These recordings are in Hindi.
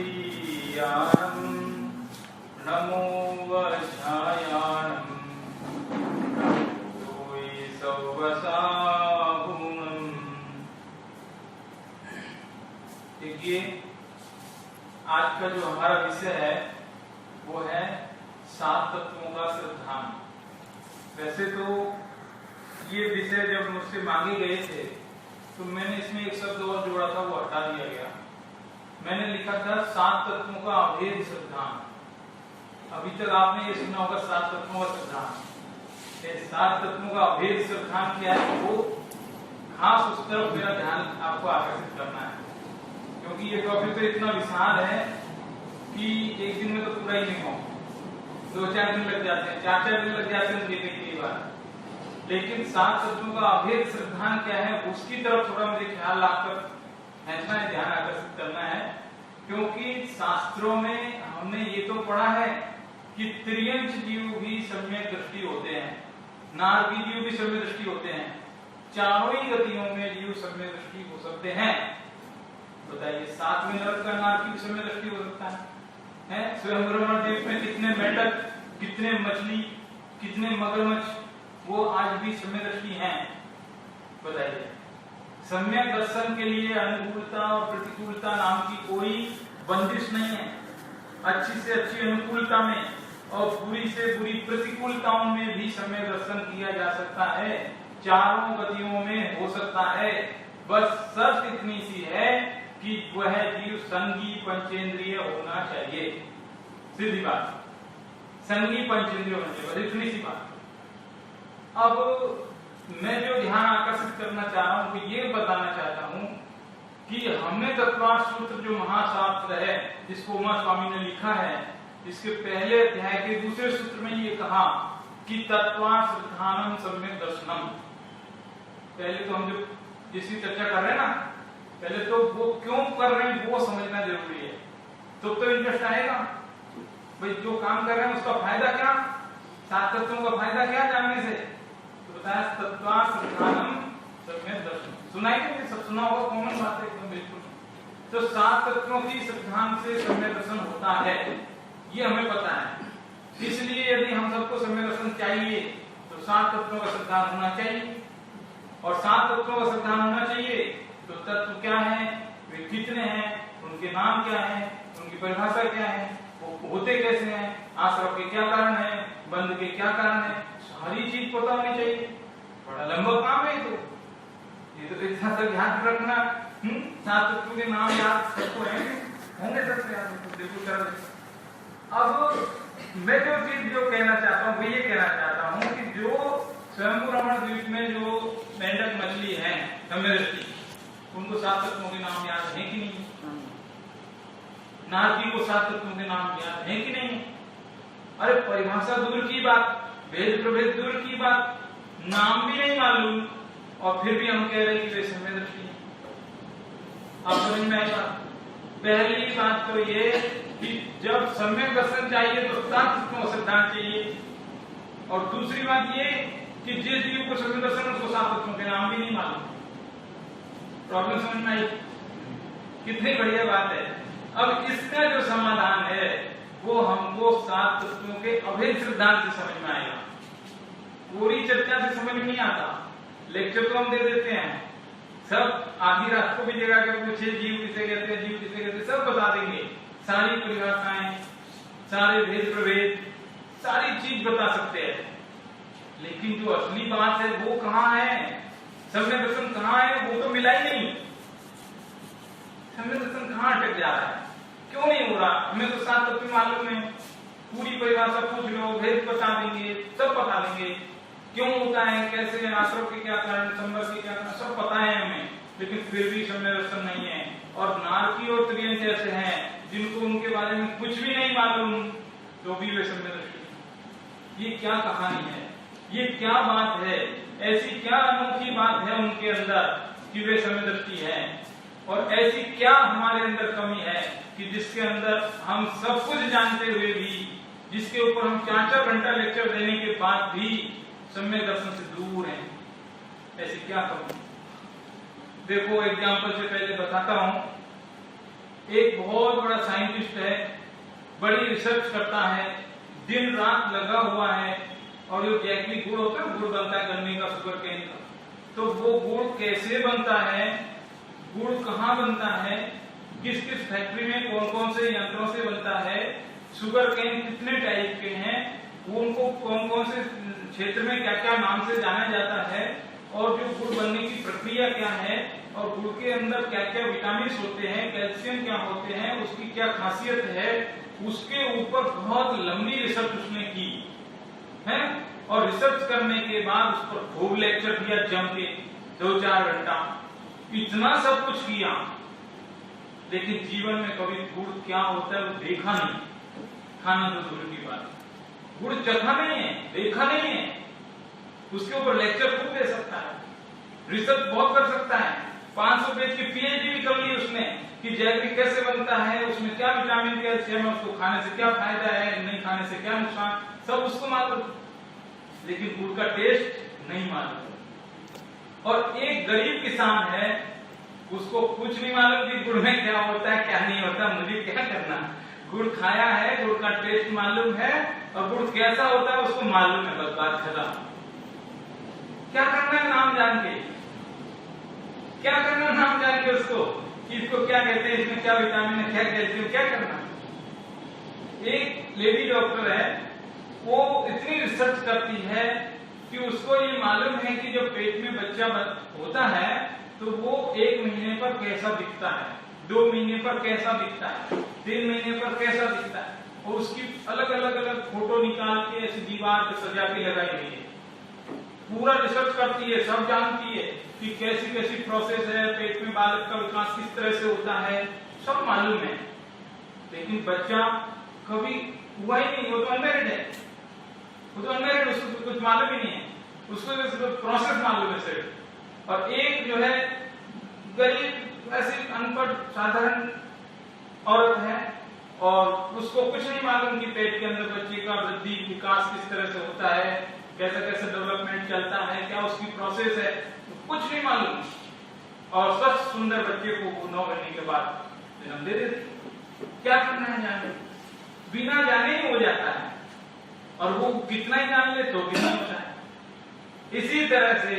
वैदेहीयानम् नमो वज्रायाणम् नमो सौवसागुणम्। देखिए, आज का जो हमारा विषय है वो है 7 तत्वों का सिद्धांत। वैसे तो ये विषय जब मुझसे मांगे गए थे तो मैंने इसमें एक शब्द और जोड़ा था, वो हटा दिया गया। मैंने लिखा था 7 तत्वों का अभेद सिद्धांत। अभी तक आपने ये सुना होगा 7 तत्वों का सिद्धांत। 7 तत्वों का अभेद सिद्धांत क्या है, वो खास उस तरफ मेरा ध्यान आपको आकर्षित करना है, क्योंकि ये टॉपिक तो इतना विशाल है कि एक दिन में तो पूरा ही नहीं हो, 2-4 दिन लग जाते हैं, 4-4 दिन लग जाते हैं देखने की बात। लेकिन 7 तत्वों का अभेद सिद्धांत क्या है, उसकी तरफ थोड़ा मुझे ख्याल लाकर ऐसा ध्यान आकर्षित करना है, क्योंकि शास्त्रों में हमने ये तो पढ़ा है कि त्रियंश जीव भी सम्यक दृष्टि होते हैं, नारकी जीव भी सम्यक दृष्टि होते हैं, चारों ही गतियों में जीव सम्यक दृष्टि हो सकते हैं। बताइए, 7वें नरक का नारकी भी सम्यक दृष्टि हो सकता है? स्वयंभ्रमण द्वीप में कितने मेंढक, कितने मछली, कितने मगरमच्छ, वो आज भी सम्यक दृष्टि हैं। बताइए, सम्यक दर्शन के लिए अनुकूलता और प्रतिकूलता नाम की कोई बंदिश नहीं है। अच्छी से अच्छी अनुकूलता में और बुरी से बुरी प्रतिकूलताओं में भी सम्यक दर्शन किया जा सकता है, चारों गतियों में हो सकता है। बस शर्त इतनी सी है कि वह जीव संगी पंचेंद्रिय होना चाहिए। सीधी बात, संगी पंचेंद्रिय होना चाहिए, बस इतनी सी बात। अब मैं जो ध्यान आकर्षित करना चाह रहा हूं, कि ये बताना चाहता हूं कि हमने तत्वार्थ सूत्र जो महाशास्त्र है, जिसको उमा स्वामी ने लिखा है, इसके पहले अध्याय के दूसरे सूत्र में ये कहा कि तत्वार्थ सिद्धांतम सम्यक दर्शनम। पहले तो हम जो जिसकी चर्चा कर रहे हैं ना, पहले तो वो क्यों कर रहे हैं वो समझना जरूरी है, तो इंटरेस्ट आएगा। भाई जो काम कर रहे हैं उसका फायदा क्या, 7 तत्वों का फायदा क्या जानने से, तो बताया तत्वार्थ सिद्धांतम सम्यक दर्शन। सुनाई नहीं, सब सुना होगा, कॉमन बात है एकदम बिल्कुल। तो 7 तत्वों की सिद्धांत से सम्यक दर्शन होता है, ये हमें पता है। इसलिए यदि हम सबको सम्यक दर्शन चाहिए तो 7 तत्वों का सिद्धांत होना चाहिए, और 7 तत्वों का सिद्धांत होना चाहिए तो तत्व क्या है, वे कितने हैं, उनके नाम क्या है, उनकी परिभाषा क्या है, वो होते कैसे हैं, आश्रय के क्या कारण है, बंध के क्या कारण है, सारी चीज पता होनी चाहिए। बड़ा लंबा काम है ये तो इतना सा याद रखना। 7 तत्वों के नाम याद सबको होंगे सबसे याद, बिल्कुल कर। अब मैं जो चीज जो कहना चाहता हूँ वो ये कहना चाहता हूँ कि जो स्वयंभ्रमण द्वीप में जो मेंढक मछली है सम्यक दृष्टि, उनको 7 तत्वों के नाम याद है कि नहीं? नारकी को 7 तत्वों के नाम याद है कि नहीं? अरे परिभाषा दूर की बात, भेद प्रभेद दूर की बात, नाम भी नहीं मालूम, और फिर भी हम कह रहे हैं कि वे सम्यक दृष्टि है। आप समझ में आएगा? पहली बात तो ये कि जब सम्यक दर्शन चाहिए तो 7 तत्वों का सिद्धांत चाहिए, और दूसरी बात ये कि जिस जीव को सम्यक दर्शन उसको 7 तत्वों के नाम भी नहीं मालूम। प्रॉब्लम समझ में आई? कितनी बढ़िया बात है। अब इसका जो समाधान है वो हमको 7 तत्वों के अभेद सिद्धांत से समझ में आएगा। पूरी चर्चा से समझ में नहीं आता, लेक्चर तो हम दे देते हैं, सब आधी रात को भी जगह के पूछे जीव किसे कहते हैं, जीव किसे कहते हैं, सब बता देंगे, सारी परिभाषाएं, सारे भेद प्रभेद, सारी चीज बता सकते हैं। लेकिन जो असली बात है वो कहाँ है, सम्यक दर्शन कहाँ है, वो तो मिला ही नहीं। सम्यक दर्शन कहाँ अटक जा रहा है, क्यों नहीं हो रहा? हमें तो 7 तत्व मालूम है, पूरी परिभाषा पूछ लो, भेद बता देंगे, सब बता देंगे, क्यों होता है, कैसे, आश्रय के क्या कारण, संबंध के क्या कारण, सब पता है हमें, लेकिन फिर भी सम्यक दर्शन नहीं है। और नारकी और त्रियंश ऐसे हैं जिनको उनके बारे में कुछ भी नहीं मालूम, तो भी वे सम्यक दृष्टि। ये क्या कहानी है, ये क्या बात है, ऐसी क्या अनोखी बात है उनके अंदर कि वे सम्यक दृष्टि है? और ऐसी क्या हमारे अंदर कमी है कि जिसके अंदर हम सब कुछ जानते हुए भी, जिसके ऊपर हम 4-4 घंटा लेक्चर देने के बाद भी सम्यक दर्शन से दूर हैं? ऐसी क्या कमी? देखो एग्जाम्पल से पहले बताता हूं एक बहुत बड़ा साइंटिस्ट है, बड़ी रिसर्च करता है, दिन रात लगा हुआ है, और जो जैगरी गुड़ होता है, गुड़ बनता है गन्ने का, शुगर केन का, तो वो गुड़ कैसे बनता है, गुड़ कहाँ बनता है, किस किस फैक्ट्री में कौन कौन से यंत्रों से बनता है, शुगर केन कितने टाइप के हैं, वो उनको कौन कौन से क्षेत्र में क्या क्या नाम से जाना जाता है, और जो गुड़ बनने की प्रक्रिया क्या है, और गुड़ के अंदर क्या क्या विटामिन होते हैं, कैल्शियम क्या होते हैं, उसकी क्या खासियत है, उसके ऊपर बहुत लंबी रिसर्च उसने की है। और रिसर्च करने के बाद उस पर खूब लेक्चर दिया जम के 2-4 घंटा, इतना सब कुछ किया, लेकिन जीवन में कभी गुड़ क्या होता है वो देखा नहीं, खाना तो दूर की बात, गुड़ चखा नहीं है, देखा नहीं है। उसके ऊपर लेक्चर खूब दे सकता है, रिसर्च बहुत कर सकता है, 500 पेज की पीएचडी भी कर ली उसने कि जैगरी कैसे बनता है, उसमें क्या विटामिन कैल्शियम है, उसको खाने से क्या फायदा है, नहीं खाने से क्या नुकसान, सब उसको मालूम, लेकिन गुड़ का टेस्ट नहीं मालूम। और एक गरीब किसान है, उसको कुछ नहीं मालूम कि गुड़ में क्या होता है क्या नहीं होता, मुझे क्या करना, गुड़ खाया है, गुड़ का टेस्ट मालूम है, और गुड़ कैसा होता है उसको मालूम है, बस बात खत्म। क्या करना है नाम जान के, क्या करना नाम जान के उसको कि इसको क्या कहते हैं, इसमें क्या विटामिन है, क्या कैल्शियम, क्या करना। एक लेडी डॉक्टर है, वो इतनी रिसर्च करती है कि उसको ये मालूम है कि जब पेट में बच्चा होता है तो वो 1 महीने पर कैसा दिखता है, 2 महीने पर कैसा दिखता है, 3 महीने पर कैसा दिखता है, और उसकी अलग अलग फोटो निकाल के ऐसी दीवार पे सजा के लगाई हुई है। पूरा रिसर्च करती है, सब जानती है कि कैसी कैसी प्रोसेस है, पेट में बालक का विकास किस तरह से होता है, सब मालूम है, लेकिन बच्चा कभी हुआ ही नहीं, वो तो अनमैरिड है, वो तो अनमैरिड, उसको कुछ मालूम ही नहीं है, उसको प्रोसेस मालूम है सिर्फ। और एक जो है गरीब ऐसी अनपढ़ साधारण औरत है, और उसको कुछ नहीं मालूम कि पेट के अंदर बच्चे का वृद्धि विकास किस तरह से होता है, कैसे कैसे डेवलपमेंट चलता है, क्या उसकी प्रोसेस है, कुछ नहीं मालूम, और स्वस्थ सुंदर बच्चे को 9 महीने के बाद जन्म दे देती। क्या करना है जाने, बिना जाने ही हो जाता है, और वो कितना ही जान ले तो भी नहीं होता है। इसी तरह से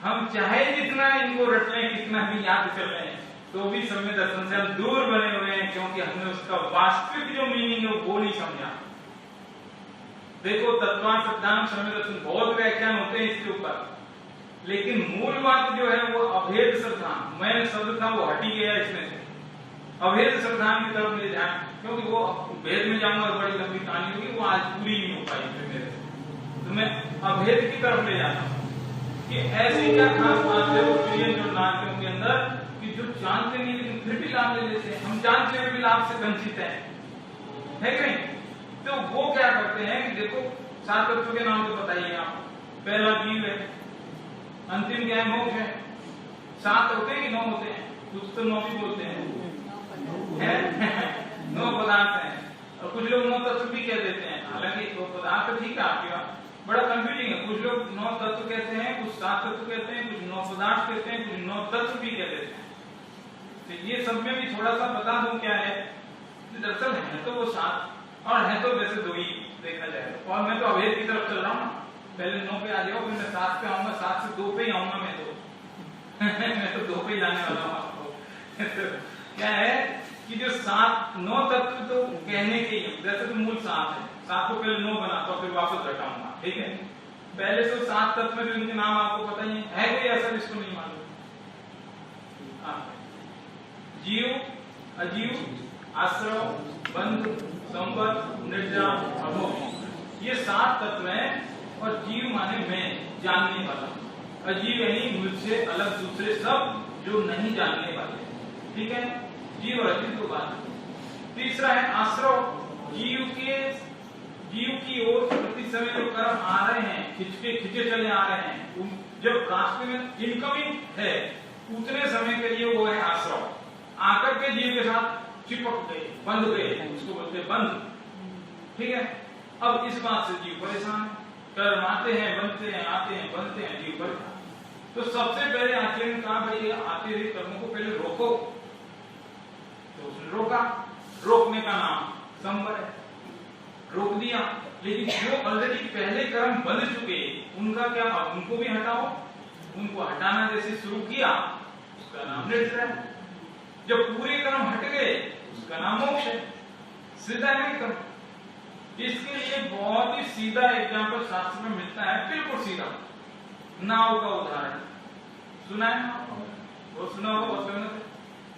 हम चाहे जितना इनको रट लें, कितना भी याद कर लें, तो भी समय दर्शन से हम दूर बने हुए हैं, क्योंकि हमने उसका वास्तविक जो मीनिंग है वो नहीं समझा। देखो तत्वार्थ सिद्धांत समय दर्शन बहुत व्याख्यान होते हैं इसके ऊपर, लेकिन मूल बात जो है वो अभेद सिद्धांत, मैं शब्द था वो हटी गया इसमें से, अभेद सिद्धांत की तरफ ले जाए, क्योंकि वो भेद में जाऊंगा बड़ी लंबी कहानी होगी, वो आज पूरी नहीं हो पाई फिर मेरे से, तो मैं अभेद की तरफ ले जाता हूँ कि ऐसी क्या खास बात है जो नाट्यों के अंदर कि जो जानते नहीं लेकिन फिर भी लाभ ले लेते हैं, हम जानते हुए भी लाभ से वंचित है कि नहीं। तो वो क्या करते हैं कि देखो 7 तत्वों के नाम तो बताइए आप, पहला जीव है, अंतिम क्या है, मोक्ष है, 7 होते हैं कि 9 होते हैं, कुछ तो 9 भी बोलते हैं, 9 पदार्थ हैं, और कुछ लोग 9 तत्व भी कह देते हैं, हालांकि 2 पदार्थ ठीक है, आपके पास बड़ा कंफ्यूजिंग है, कुछ लोग 9 तत्व कहते हैं, कुछ 7 तत्व कहते हैं, कुछ 9 पदार्थ कहते हैं, कुछ 9 तत्व भी कह देते हैं। तो ये सब में भी थोड़ा सा बता दूं क्या है, दरअसल है तो वो 7 और है तो वैसे 2 ही देखा जाए, और मैं तो अभेद की तरफ चल रहा हूँ, पहले 9 पे आ जाओ, फिर मैं 7 पे आऊंगा, 7 से 2 पे ही आऊंगा मैं तो मैं तो 2 पे ही लाने वाला हूँ आपको क्या है कि जो 9 तत्व तो कहने के ही, वैसे तो मूल 7 है, 7 को पहले 9 बनाता हूँ, फिर वापस घटाऊंगा, ठीक है। पहले तो 7 तत्व में उनके नाम आपको पता ही है कोई ऐसा जिसको नहीं मालूम? जीव, अजीव, आश्रव, बंधु, संपद, निर्जा और मोक्ष, ये 7 तत्व हैं। और जीव माने मैं, जानने वाला, अजीव यानी मुझसे अलग दूसरे सब जो नहीं जानने वाले, ठीक है। जीव और अजीव 2 बात। तीसरा है आश्रव, जीव की ओर प्रति समय जो कर्म आ रहे हैं, खिंचे चले आ रहे हैं, जब रास्ते में इनकमिंग है उतने समय के लिए वो है आश्रव, आकर के जीव के साथ चिपक गए, बंध गए, उसको बोलते हैं बंध, ठीक है। अब इस बात से जीव परेशान है, कर्म आते हैं, बनते हैं, आते हैं, बनते हैं, जीव परेशान। तो सबसे पहले आचरण कहा भाई आते हुए कर्मों को पहले रोको, तो उसने रोका, रोकने का नाम संवर है, रोक दिया। लेकिन जो ऑलरेडी पहले कर्म बन चुके उनका क्या, अब उनको भी हटाओ, उनको हटाना जैसे शुरू किया उसका नाम निर्जरा है। जब पूरे कर्म हट गए उसका नाम मोक्ष है, सीधा नहीं कर्म। इसके लिए बहुत ही सीधा एग्जाम्पल शास्त्र में मिलता है, बिल्कुल सीधा। नाव का उदाहरण सुना है ना, वो सुना होगा,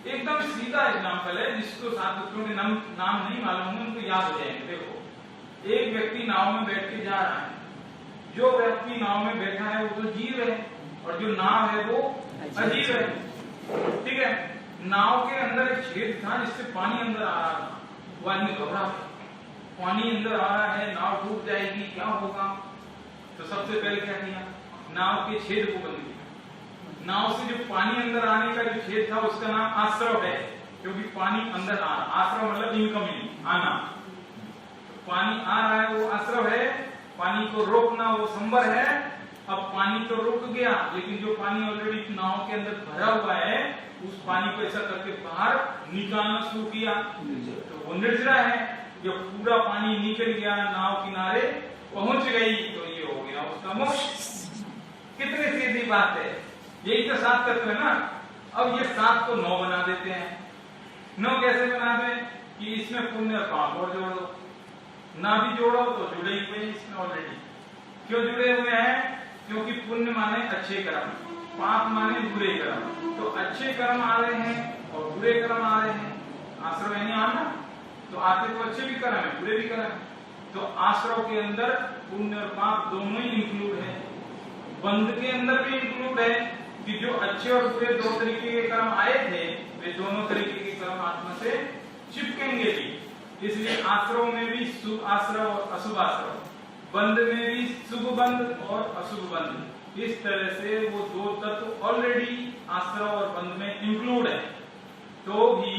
एकदम सीधा एग्जाम्पल है, जिसको शास्त्रों के नाम नहीं मालूम है उनको याद हो जाएंगे। देखो, एक व्यक्ति नाव में बैठ के जा रहा है, जो व्यक्ति नाव में बैठा है वो तो जीव है और जो नाव है वो अजीव है, ठीक है। नाव के अंदर एक छेद था जिससे पानी अंदर आ रहा था, वो आदमी घबरा, पानी अंदर आ रहा है, नाव डूब जाएगी, क्या होगा। तो सबसे पहले क्या किया, नाव के छेद को बंद किया। नाव से जो पानी अंदर आने का जो छेद था उसका नाम आश्रव है, क्योंकि पानी अंदर आ रहा, आश्रव मतलब इनकमिंग, आना। तो पानी आ रहा है वो आश्रव है, पानी को रोकना वो संवर है। अब पानी तो रुक गया, लेकिन जो पानी ऑलरेडी नाव के अंदर भरा हुआ है उस पानी को ऐसा करके बाहर निकालना शुरू किया, तो वो निर्जरा है। जब पूरा पानी निकल गया, नाव किनारे पहुंच गई, तो ये हो गया उसका मोक्ष। कितनी सीधी बात है, यही तो 7 तत्व है ना। अब ये 7 को 9 बना देते हैं। 9 कैसे बनाते हैं कि इसमें पुण्य और पाप और जोड़ दो, ना भी जोड़ो तो जुड़े ही हुए इसमें ऑलरेडी। क्यों जुड़े हुए हैं, क्योंकि पुण्य माने अच्छे कर्म, पाप माने बुरे कर्म। तो अच्छे कर्म आ रहे हैं और बुरे कर्म आ रहे हैं, आश्रव यानी आना, तो आते तो अच्छे भी कर्म है बुरे भी कर्म है। तो आश्रव के अंदर पुण्य और पाप दोनों ही इंक्लूड है। बंध के अंदर भी इंक्लूड है कि जो अच्छे और बुरे 2 तरीके के कर्म आए थे वे दोनों तरीके के कर्म आत्मा से चिपकेंगे भी। इसलिए आश्रव में भी शुभ आश्रव और अशुभ आश्रव, बंध में भी शुभ बंध और अशुभ बंध, इस तरह से वो 2 तत्व ऑलरेडी आश्रव और बंध में इंक्लूड है। तो भी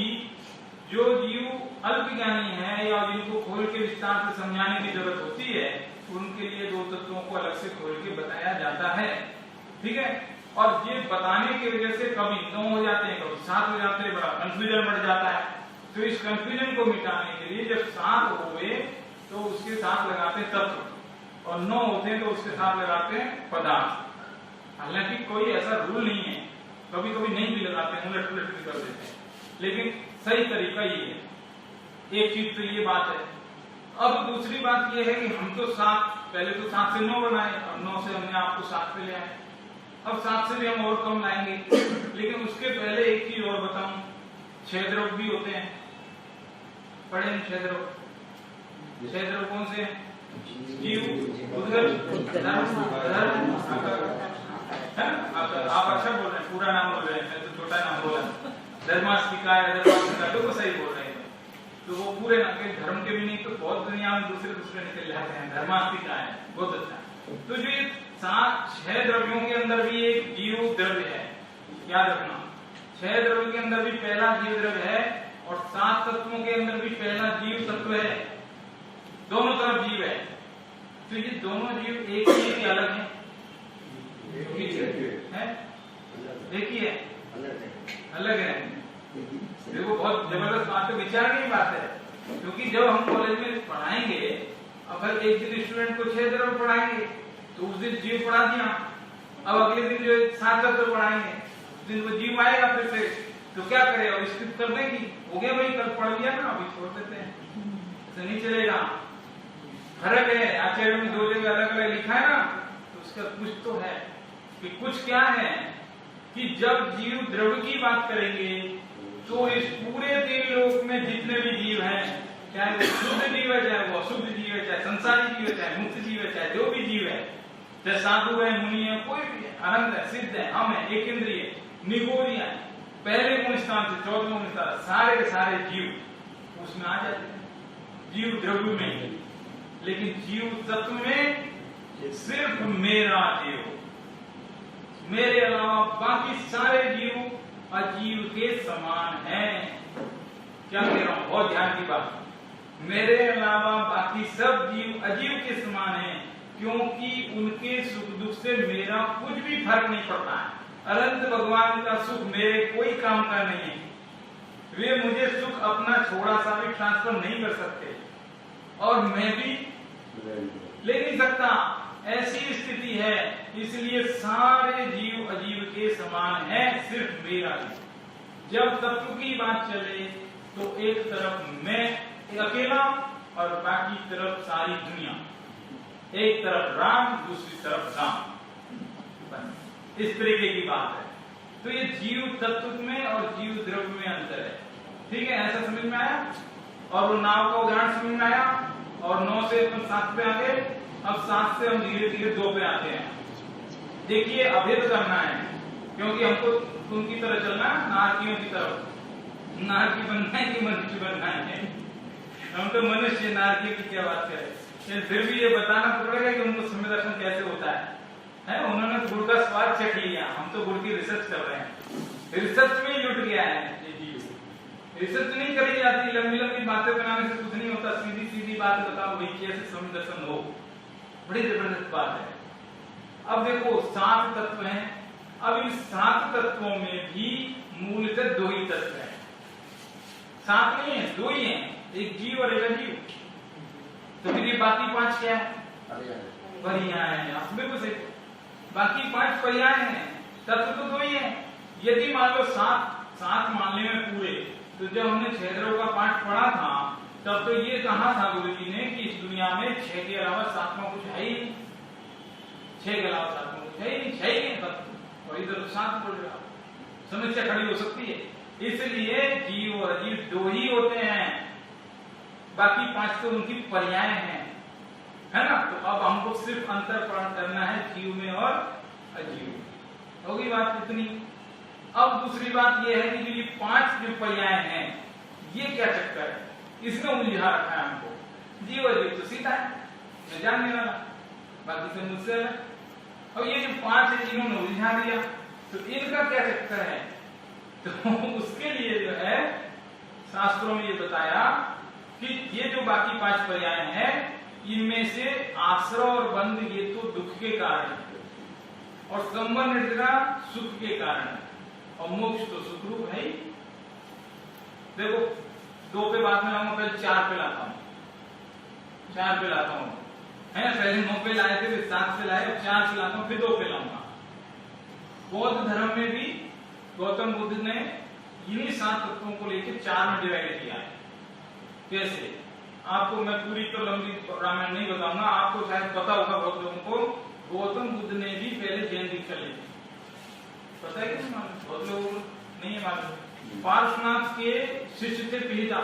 जो जीव अल्पज्ञानी है या जिनको खोल के विस्तार से समझाने की जरूरत होती है, उनके लिए 2 तत्वों को अलग से खोल के बताया जाता है, ठीक है। और ये बताने की वजह से कभी 9 हो जाते हैं, कभी 7 हो जाते हैं, बड़ा कंफ्यूजन बढ़ जाता है। तो इस कंफ्यूजन को मिटाने के लिए जब 7 हुए तो उसके साथ लगाते हैं तत्व, और 9 होते हैं तो उसके साथ लगाते हैं पदार्थ। हालांकि कोई ऐसा रूल नहीं है, कभी कभी नहीं भी लगाते हैं, उलट पुलट भी कर देते हैं, लेकिन सही तरीका ये है। एक चीज तो ये बात है। अब दूसरी बात ये है कि हम तो 7, पहले तो 7 से 9 बनाए, अब 9 से हमने आपको 7 पे ले आए। अब 7 से भी हम और कम लाएंगे, लेकिन उसके पहले एक चीज और बताऊं, 6 द्रव्य भी होते हैं, पढ़े 6 द्रव्य। 6 द्रव्य कौन से? जीव, उदर, धर्म, आप अच्छा बोल रहे हैं, पूरा नाम बोल रहे हैं, मैं तो छोटा नाम बोला, धर्मास्तिका तो सही बोल रहे हैं। तो वो पूरे नाम के धर्म के भी नहीं, तो बहुत दुनिया में दूसरे निकल जाते हैं, धर्मास्तिका है, बहुत अच्छा। तो जो ये 6 द्रव्यों के अंदर भी एक जीव द्रव्य है, याद रखना। 6 द्रव्य के अंदर भी पहला जीव द्रव्य है और 7 तत्वों के अंदर भी पहला जीव तत्व है, दोनों तरफ जीव है। तो ये दोनों जीव एक ही अलग है, देखिए अलग है। देखो बहुत जबरदस्त बात है, विचार की बात है, क्योंकि जब हम कॉलेज में पढ़ाएंगे, अगर एक दिन स्टूडेंट को 6 द्रव्य पढ़ाएंगे तो उस दिन जीव पढ़ा दिया, अब अगले दिन जो 7 तत्व पढ़ाएंगे उस दिन वो जीव आएगा फिर से, तो क्या करे, अब स्किप कर देंगे, हो गया भाई कल पढ़ लिया ना, अभी छोड़ देते हैं, ऐसा नहीं चलेगा। फर्क है, आचार्य में 2 जगह अलग अलग लिखा है ना, तो उसका कुछ तो है कि कुछ क्या है कि जब जीव द्रव्य की बात करेंगे तो इस पूरे 3 लोक में जितने भी जीव हैं, चाहे वो शुद्ध जीव है, चाहे वो अशुद्ध जीव है, चाहे संसारी जीव है, चाहे मुक्त जीव है, चाहे जो भी जीव है, चाहे साधु है, मुनि है, कोई भी है, अनंत है, सिद्ध है, हम है, एक इंद्रिय, निगोरिया, पहले गुण स्थान से 14वें गुण स्थान, सारे के सारे जीव उसमें आ जाते हैं, जीव द्रव्य में। लेकिन जीव तत्व में सिर्फ मेरा जीव, मेरे अलावा बाकी सारे जीव अजीव के समान हैं। क्या कह रहा हूं, बहुत ध्यान की बात, मेरे अलावा बाकी सब जीव अजीव के समान हैं, क्योंकि उनके सुख दुख से मेरा कुछ भी फर्क नहीं पड़ता है। अनंत भगवान का सुख मेरे कोई काम का नहीं है, वे मुझे सुख अपना थोड़ा सा भी ट्रांसफर नहीं कर सकते और मैं भी ले नहीं सकता। ऐसी स्थिति है, इसलिए सारे जीव अजीव के समान है, सिर्फ मेरा ही। जब तत्व की बात चले तो एक तरफ मैं अकेला और बाकी तरफ सारी दुनिया, एक तरफ राम दूसरी तरफ राम, इस तरीके की बात है। तो ये जीव तत्व में और जीव द्रव्य में अंतर है। ठीक है, ऐसा समझ में आया? और वो नाव का उदाहरण समझ में आया? और 9 से अपन 7 पे आ गए। अब 7 से हम धीरे धीरे 2 पे आते हैं। देखिए, अभेद करना है, क्योंकि हमको उनकी तरह चलना है, नारकियों की तरफ। नारकी बनना है कि मनुष्य बनना है? हम तो मनुष्य, नारकी की क्या बात करें। फिर भी ये बताना पड़ेगा कि उनको समय दर्शन कैसे होता है। उन्होंने गुड़ का स्वाद चख लिया, हम तो गुड़ की रिसर्च कर रहे हैं। रिसर्च में लुट गया है ये जीव। रिसर्च नहीं करी जाती, लंबी लंबी बातें बनाने से कुछ नहीं होता। सीधी सीधी बात बताओ भाई, कैसे समय दर्शन हो। बड़ी जबरदस्त बात है। अब देखो, 7 तत्व हैं। अब इन 7 तत्वों में भी मूलतः 2 ही तत्व हैं। 7 नहीं है, 2 ही हैं, एक जीव और एक अजीव। तो फिर ये बाकी 5 क्या है? पर्याय है। आप बिल्कुल सही। बाकी 5 पर्याय हैं, तत्व तो 2 ही है। यदि मान लो 7 मानने में पूरे, तो जब हमने 6 द्रव्य का पाठ पढ़ा था तब तो ये कहा था गुरु जी ने कि इस दुनिया में 6 के अलावा 7वां कुछ है ही नहीं। 6 के अलावा 7वां कुछ है ही नहीं, 6 ही नहीं तत्व, और इधर 7 बोल रहा। समस्या खड़ी हो सकती है। इसलिए जीव और अजीव 2 ही होते हैं, बाकी 5 तो उनकी पर्याय हैं, है ना। तो अब हमको सिर्फ अंतरपरण करना है जीव में और अजीव। होगी बात इतनी। अब दूसरी बात यह है कि ये 5 जो पर्याय हैं, ये क्या चक्कर है, इसने उलझा रखा है हमको। जीव अजीव तो सीधा है, मैं जानने वाला, बाकी से मुझसे है। और ये जो 5 है, इन्होंने उलझा दिया, तो इनका क्या चक्कर है? तो उसके लिए जो है शास्त्रों में ये बताया कि ये जो बाकी 5 पर्याय हैं, इनमें से आश्रय और बंध ये तो दुख के कारण है, और संबंध निद्रा सुख के कारण है, और मोक्ष तो सुख रूप है ही। देखो, 2 पे बाद में लाऊंगा, पहले 4 पे लाता हूं। 4 पे लाता हूं, है ना। पहले 9 पे लाए थे, फिर 7 से लाए, 4 से लाता हूं, फिर 2 पे लाऊंगा। बौद्ध धर्म में भी गौतम बुद्ध ने इन्हीं 7 तत्वों को लेकर 4 में डिवाइड किया है। कैसे? आपको मैं पूरी तो लंबी रामायण नहीं बताऊंगा, आपको शायद पता होगा बहुत लोगों को। गौतम बुद्ध ने भी पहले जैन दीक्षा ली थी, पता है कि बहुत लोगों को नहीं है मालूम। पार्श्वनाथ के शिष्य थे पिहिता,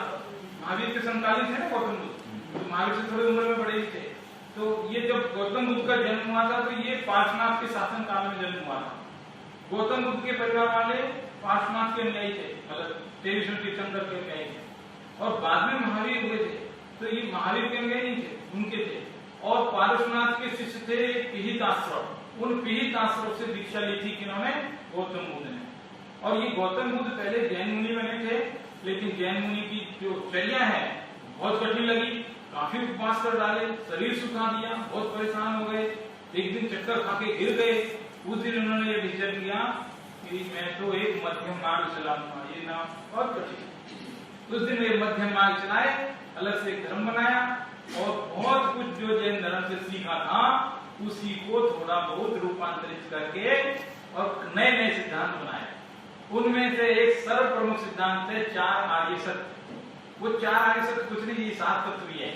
महावीर के समकालीन थे ना गौतम बुद्ध, तो महावीर से थोड़ी उम्र में बड़े ही थे। तो ये जब गौतम बुद्ध का जन्म हुआ था, तो ये पार्श्वनाथ के शासन काल में जन्म हुआ था। गौतम बुद्ध के परिवार वाले पार्श्वनाथ के अनुयायी थे, मतलब 23वें तीर्थंकर के अनुयायी थे, और बाद में महावीर हुए थे। तो ये महावीर के अनुयायी नहीं थे, उनके थे। और पार्श्वनाथ के शिष्य थे पिहित आश्रम, उन पिहित आश्रम से दीक्षा ली थी किन्होंने? गौतम बुद्ध ने। और ये गौतम बुद्ध पहले जैन मुनि बने थे, लेकिन जैन मुनि की जो चर्या है बहुत कठिन लगी, काफी उपवास कर डाले, शरीर सुखा दिया, बहुत परेशान हो गए। एक दिन चक्कर खा के गिर गए। उस दिन उन्होंने ये डिसीजन किया कि मैं तो एक मध्यम मार्ग चलाऊंगा, ये नाम बहुत कठिन। उस दिन वे मध्यम मार्ग चलाए, अलग से एक धर्म बनाया, और बहुत कुछ जो जैन धर्म से सीखा था उसी को थोड़ा बहुत रूपांतरित करके और नए नए सिद्धांत बनाए। उनमें से एक सर्व प्रमुख सिद्धांत है 4 आर्य सत्य। वो 4 आर्य सत्य कुछ नहीं, ये 7 तत्व ही है।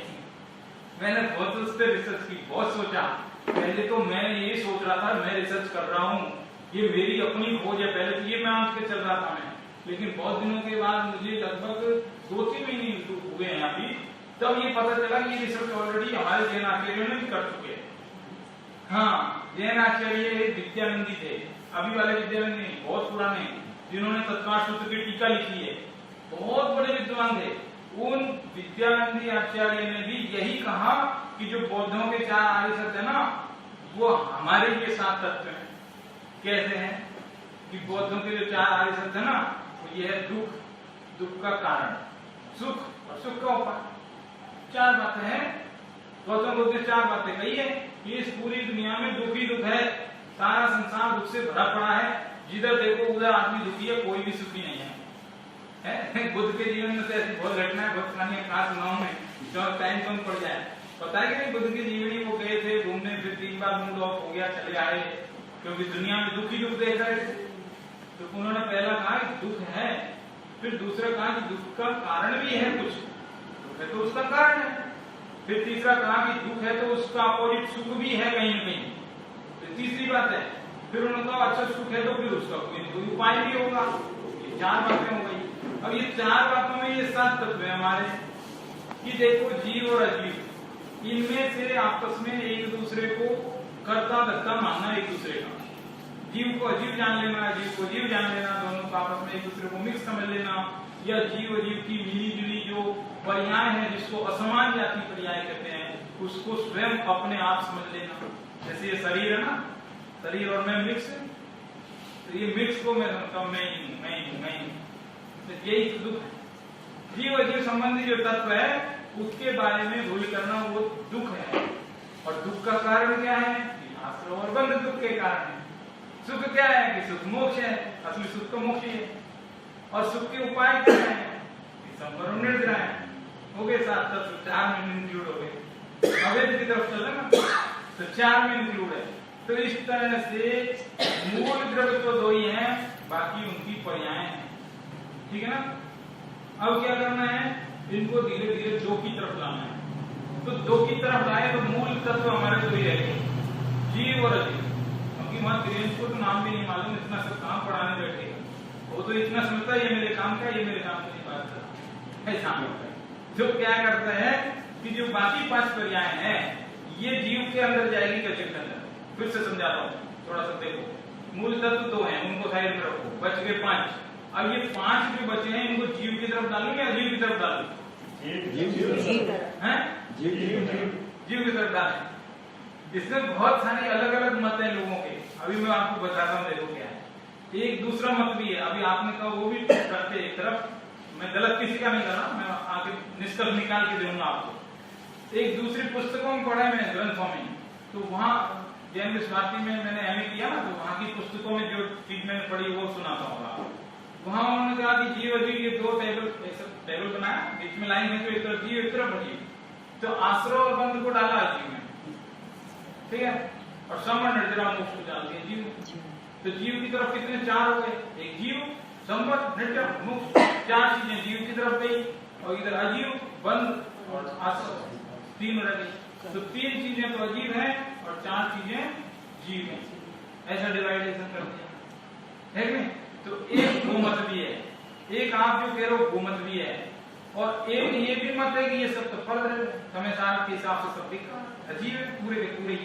मैंने बहुत उस पर रिसर्च की, बहुत सोचा। पहले तो मैं ये सोच रहा था मैं रिसर्च कर रहा हूँ, ये मेरी अपनी खोज है, पहले तो ये मान के चल रहा था मैं। लेकिन बहुत दिनों के बाद, मुझे लगभग 2-3 महीने हुए हैं अभी, तब ये पता चला कि ये रिसर्च ऑलरेडी हमारे जैन आचार्यों ने भी कर चुके हैं। हाँ, जैन आचार्य विद्यानंदी थे, अभी वाले विद्यानंदी नहीं, बहुत पुराने, जिन्होंने तत्काल सूत्र की टीका लिखी है, बहुत बड़े विद्वान थे। उन विद्यानंदी आचार्य ने भी यही कहा कि जो बौद्धों के 4 आर्य सत्य है ना, वो हमारे लिए 7 तत्व हैं। कैसे हैं? कि बौद्धों के जो 4 आर्य सत्य है ना, वो ये है दुख, दुख का कारण, सुख और सुख का उपाय। 4 बातें हैं। गौतम बुद्ध ने 4 बातें कही है कि इस पूरी दुनिया में दुख ही दुख है, सारा संसार दुख से भरा पड़ा है, जिधर देखो उधर आदमी दुखी है, कोई भी सुखी नहीं है। बुद्ध के जीवन में तो ऐसी बहुत घटना है, बहुत कहानियां कहा सुनाऊं मैं, जो टाइम कम पड़ जाए। पता है कि नहीं, बुद्ध की जीवनी वो गए थे घूमने, फिर 3 बार मूड ऑफ हो गया, चले आए, क्योंकि दुनिया में दुख ही दुख देख रहे थे। तो उन्होंने पहला कहा कि दुख है, फिर दूसरा कहा कि दुख का कारण भी है कुछ, दुख है तो उसका कारण है, फिर तीसरा कहा कि दुख है तो उसका अपोजिट सुख भी है कहीं न कहीं, तो तीसरी बात है। फिर उन्होंने कहा अच्छा सुख है तो फिर उसका कोई उपाय भी होगा। ये 4 बातें हो गई। अब ये 4 बातों में ये 7 तत्व है हमारे, कि देखो जीव और अजीव, इनमें से आपस में एक दूसरे को कर्ता धर्ता मानना, एक दूसरे का, जीव को अजीव जान लेना, अजीव को जीव जान लेना, दोनों को आपस में एक दूसरे को मिक्स समझ लेना, या जीव अजीव की मिली जुली जो पर्याय है जिसको असमान जाति पर्याय कहते हैं, उसको स्वयं अपने आप समझ लेना। जैसे ये शरीर है ना, शरीर और मैं मिक्स है, तो ये मिक्स को मैं समझता हूं मैं ही हूं, तो यही तो दुख है। जीव अजीव संबंधी जो तत्व है उसके बारे में भूल करना वो दुख है। और दुख का कारण क्या है? आश्रय और बंध दुख के कारण है। सुख क्या है? कि सुख मोक्ष है, असली सुख तो मोक्ष ही है। और सुख के उपाय क्या है? संवर निर्द्रा है। हो गए 7 तत्व, 4 में इंक्लूड हो गए। अवैध की तरफ चले ना तो 4 में इंक्लूड है। तो इस तरह से मूल द्रव्य तो 2 ही है, बाकी उनकी पर्याय है। ठीक है ना? अब क्या करना है? इनको धीरे धीरे 2 की तरफ लाना है। तो 2 की तरफ लाए तो मूल तत्व हमारे 2 ही रहेंगे, जीव और अजीव। क्योंकि वहां वीरेंद्र को तो नाम भी नहीं मालूम, इतना सब काम पढ़ाने बैठेगा, वो तो इतना समझता है ये मेरे काम का, ये मेरे काम की नहीं बात करता, ऐसा होता है। जो क्या करता है कि जो बाकी 5 पर्याय हैं ये जीव के अंदर जाएगी कचरे के अंदर। फिर से समझाता हूँ, थोड़ा सा देखो। मूल तत्व 2 हैं, उनको साइड में रखो, बच गए 5। अब ये 5 जो बचे हैं इनको जीव की तरफ डालू या अजीव की तरफ डालू? जीव की तरफ डालें। इसमें बहुत सारे अलग अलग मत हैं लोगों के, अभी मैं आपको बताता हूँ, देखो क्या है। एक दूसरा मत भी है, अभी आपने कहा वो भी करते एक तरफ, मैं गलत किसी का नहीं कर रहा, मैं आगे निष्कर्ष निकाल के दूंगा आपको। एक दूसरी पुस्तकों में पढ़ा है मैं, ग्रंथों में, तो वहां जैन विश्वासी में मैंने एमए किया ना, तो वहां की पुस्तकों में जो चीज मैंने पढ़ी वो सुनाता हूँ। वहां उन्होंने कहा कि जीव अजीव ये 2 टेबल बनाया, बीच में लाइन है, तो एक तरफ जीव एक तरफ अजीव, तो आश्रय और बंध को डाला अजीव में, ठीक है, और संवर निर्जरा मोक्ष को डाल दिया जीव। तो जीव की तरफ कितने 4 हो गए? एक जीव, संवर, निर्जरा, मोक्ष, 4 चीजें जीव की तरफ गई, और इधर अजीव, बंध और आश्रय 3 रह गई। तो 3 चीजें तो अजीव है और 4 चीजें जीव है, ऐसा डिवाइडेशन कर दिया है कि नहीं? तो एक वो मत भी है, एक आप जो कह रहे हो वो मत भी है, और एक ये भी मत है कि ये सब तो फर्ज है, समय सार के हिसाब से सब दिखा अजीब है पूरे के पूरे।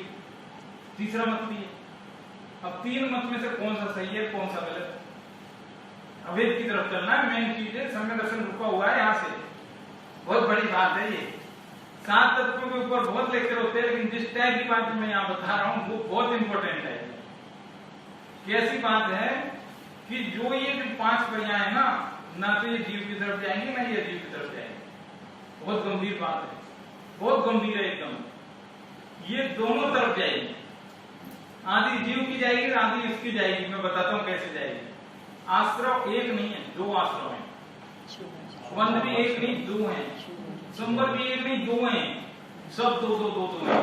तीसरा मत भी है। अब 3 मत में से कौन सा सही है कौन सा गलत? अवैध की तरफ चलना है, मेन चीज है। समय दर्शन रुका हुआ है यहाँ से, बहुत बड़ी बात है ये। 7 तत्वों के ऊपर बहुत लेक्चर होते हैं, लेकिन जिस टाइप की बात मैं यहाँ बता रहा हूँ वो बहुत इंपॉर्टेंट है। कैसी बात है कि जो ये 5 पर्याय है ना तो ये जीव की तरफ जाएंगे ना ये अजीव की तरफ जाएंगे। बहुत गंभीर बात है, बहुत गंभीर है एकदम। ये दोनों तरफ जाएगी, आधी जीव की जाएगी आधी इसकी जाएगी। मैं बताता हूँ कैसे जाएगी। आश्रव एक नहीं है, 2 आश्रव है। बंध भी एक नहीं 2 है, संवर भी एक नहीं 2 है, सब 2 है।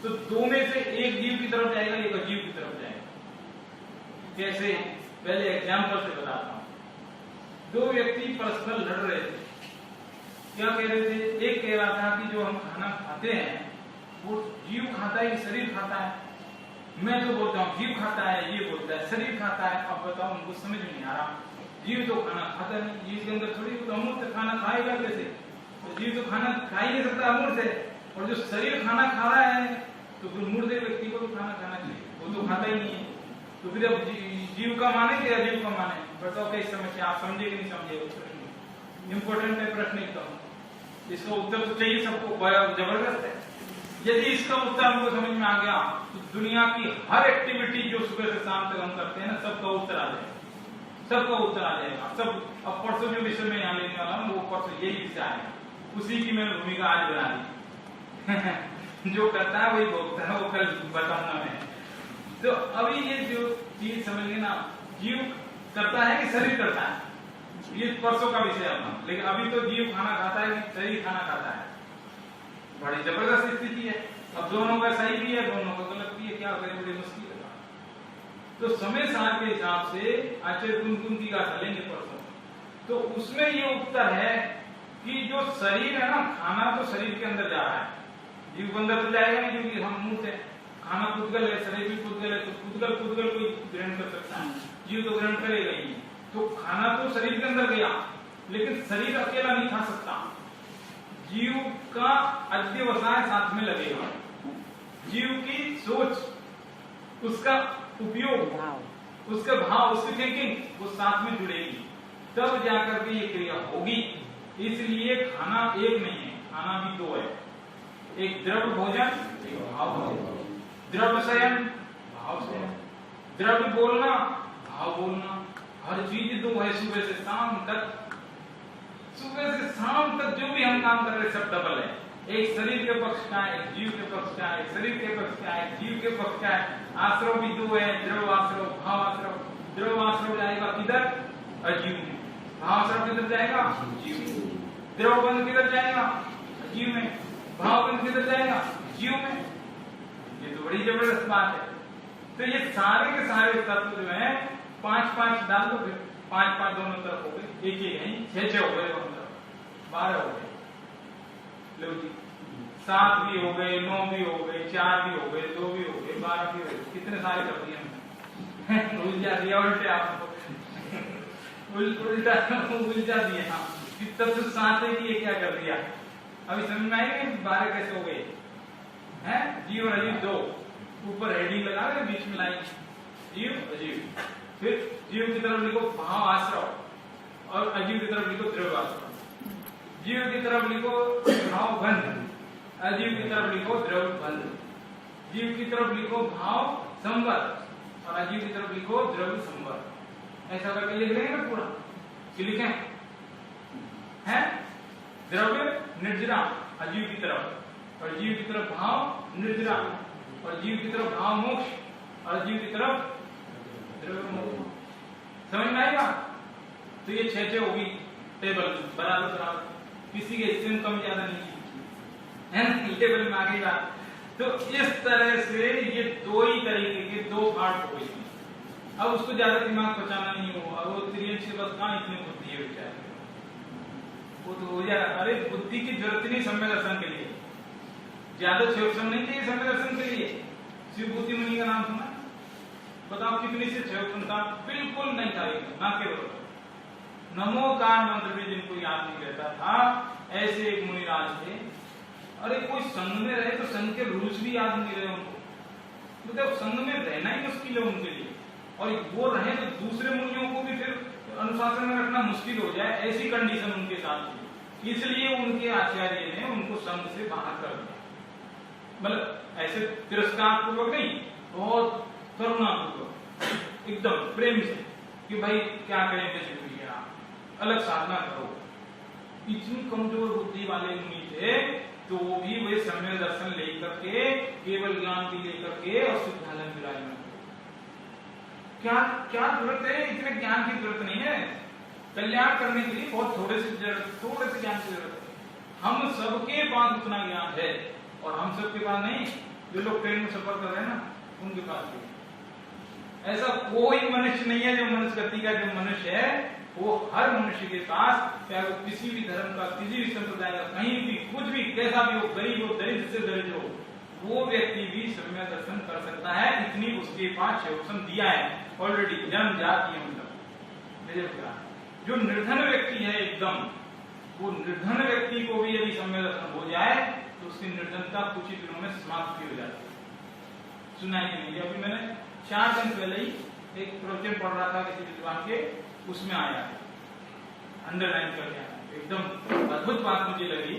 तो 2 में से एक जीव की तरफ जाएगा, एक अजीव की तरफ जाएगा। कैसे? पहले एग्जाम्पल से बताता हूं। 2 व्यक्ति परस्पर लड़ रहे थे। क्या कह रहे थे? एक कह रहा था कि जो हम खाना खाते हैं वो जीव खाता है कि शरीर खाता है? मैं तो बोलता हूँ जीव खाता है, ये बोलता है शरीर खाता है। अब बताओ, उनको समझ में नहीं आ रहा। जीव तो खाना खाता नहीं, जीव के अंदर थोड़ी तो अमूर्त खाना खाएगा कैसे? तो जीव तो खाना खा ही नहीं सकता अमूर्त है, और जो शरीर खाना खा रहा है तो फिर मुर्दे व्यक्ति को तो खाना खाना चाहिए, वो तो खाता ही नहीं है। तो फिर अब जीव का माने कि अजीव का माने? बताओ कैसे समझे? आप समझे कि नहीं समझे? इंपॉर्टेंट है प्रश्न एकदम, इसका उत्तर तो चाहिए सबको, जबरदस्त है। यदि इसका उत्तर हमको समझ में आ गया तो दुनिया की हर एक्टिविटी जो सुबह से शाम तक हम करते हैं ना, सबका उत्तर आ जाएगा, सबका उत्तर आ जाएगा सब। अब परसों जो विषय में यहाँ लेने वाला हूँ वो परसों यही विषय आएगा, उसी की मैंने भूमिका आज बना दी। जो करता है वही भोगता है, वो कल बताऊंगा मैं। तो अभी ये जो चीज समझ लेना, जीव करता है कि शरीर करता है? ये परसों का विषय अपना। लेकिन अभी तो जीव खाना खाता है कि शरीर खाना खाता है, बड़ी जबरदस्त स्थिति है। अब दोनों का सही भी है, दोनों का गलत भी है, क्या करें, बड़ी मुश्किल है। तो समय सार के हिसाब से आचार्य कुन की गाथा लेंगे परसों, तो उसमें ये उत्तर है कि जो शरीर है ना, खाना तो शरीर के अंदर जा रहा है, जीव के अंदर तो जाएगा नहीं, क्योंकि हम मूर्त है, खाना पुद्गल है, शरीर भी पुद्गल है, तो पुद्गल कोई ग्रहण कर सकता है, जीव तो ग्रहण करेगा ही। तो खाना तो शरीर के अंदर गया, लेकिन शरीर अकेला नहीं खा सकता, जीव का अध्यवसाय साथ में लगेगा, जीव की सोच, उसका उपयोग, उसका भाव, उसकी थिंकिंग, वो साथ में जुड़ेगी, तब जाकर के ये क्रिया होगी। इसलिए खाना एक नहीं है, खाना भी दो है, एक द्रव्य भोजन, एक भाव भोजन। द्रव्य शयन, भाव शयन, द्रव्य बोलना, भाव बोलना, हर चीज दो है। सुबह से शाम तक, सुबह से शाम तक जो भी हम काम कर रहे सब डबल है। एक शरीर के पक्ष का है, एक जीव के पक्ष का है, एक शरीर के पक्ष का है, एक जीव के पक्ष का है। आश्रव भी दो है, द्रव्य आश्रव, भाव आश्रव। द्रव्य आश्रव जाएगा किधर? अजीव में। भाव आश्रव किधर जाएगा? जीव में। द्रव्य बंध किधर जाएगा? जीव में। भाव बंध किधर जाएगा? जीव में। ये तो बड़ी जबरदस्त बात है। तो ये सारे के सारे तत्व जो है 5-5 डाल दो, फिर 5-5 दोनों तरफ हो गए, एक एक नहीं, 6-6 हो गए दोनों तरफ, 12 हो गए। लो जी, 7 भी हो गए, 9 भी हो गए, 4 भी हो गए, 2 भी हो गए, 12 भी हो गए, कितने सारे कर दिए हमने। उलझा दिया, उल्टे आपको उलझा दिया। हाँ, तब तो 7 है कि क्या कर दिया। अभी समझ में आएगा 12 कैसे हो गए हैं? जीव और अजीव 2, ऊपर हेडिंग लगा रहे, बीच में लाइन जीव अजीव। फिर जीव की तरफ लिखो भाव आश्रव और अजीव की तरफ लिखो द्रव्य आश्रव। जीव की तरफ लिखो भाव बंध, अजीव की तरफ लिखो द्रव्य बंध। जीव की तरफ लिखो भाव संवर और अजीव की तरफ लिखो द्रव्य संवर। ऐसा करके लिख लेंगे ना पूरा, लिखें है द्रव्य निर्जरा अजीव की तरफ, और जीव की तरफ भाव निर्जरा, और जीव की तरफ भाव मोक्ष, और जीव की तरफ द्रव्य मोक्ष। समझ में आएगा? तो ये 6-6 होगी टेबल, बराबर बराबर, किसी के हिस्से में कम ज्यादा नहीं है ना, टेबल में आगे बात। तो इस तरह से ये 2 ही तरीके के 2 पार्ट हो गए। अब उसको ज्यादा दिमाग पहुंचाना नहीं हो, अब वो त्रियंश से बस कहां इतनी बुद्धि है बेचारे, वो तो हो जाएगा। अरे बुद्धि की जरूरत नहीं सम्य दर्शन के लिए, ज्यादा क्षयोक्षम नहीं चाहिए सम्य दर्शन के लिए। शिव बुद्धि मुनि का नाम सुना? बताओ कितनी से क्षयोक्षमता? बिल्कुल नहीं था, ना केवल नमोकार मंत्र भी जिनको याद नहीं रहता था, ऐसे एक मुनिराज थे। अरे कोई संघ में रहे तो संघ के रूल्स भी याद नहीं रहे उनको, मतलब संघ में रहना ही मुश्किल है उनके लिए, और वो रहे तो दूसरे मुनियों को भी फिर अनुशासन में रखना मुश्किल हो जाए, ऐसी कंडीशन उनके साथ थी। इसलिए उनके आचार्य ने उनको संघ से बाहर कर दिया, मतलब ऐसे तिरस्कार पूर्वक नहीं, बहुत करुणा पूर्वक, एकदम प्रेम से कि भाई क्या करें, कैसे अलग साधना करो। इतनी कमजोर बुद्धि वाले मुनि थे, तो वो भी वे सम्यक दर्शन लेकर के, केवल ज्ञान भी लेकर के और सिद्धालय विराजमान। क्या क्या जरूरत है? इतने ज्ञान की जरूरत नहीं है, कल्याण करने के लिए बहुत थोड़े से ज्ञान की जरूरत है। हम सबके पास उतना ज्ञान है, और हम सबके पास नहीं, जो लोग ट्रेन में सफर कर रहे हैं ना, उनके पास भी। ऐसा कोई मनुष्य नहीं है जो मनुष्य गति का जो मनुष्य है, वो हर मनुष्य के पास, चाहे वो किसी भी धर्म का, किसी भी संप्रदाय का, कहीं भी कुछ भी कैसा भी हो, गरीब हो, दरिद्र से दरिद्र हो, वो व्यक्ति भी सम्यक दर्शन कर सकता है। इतनी उसके पास क्षयोक्षम दिया है ऑलरेडी, जन्म जात है मतलब। जो निर्धन व्यक्ति है एकदम, वो निर्धन व्यक्ति को भी यदि सम्यक दर्शन हो जाए तो उसकी निर्धनता कुछ ही दिनों में समाप्त हो जाती है। सुना ही नहीं? अभी मैंने 4 दिन पहले ही एक प्रवचन पढ़ रहा था किसी विद्वान के, उसमें आया, अंडरलाइन कर गया, एकदम अद्भुत बात मुझे लगी।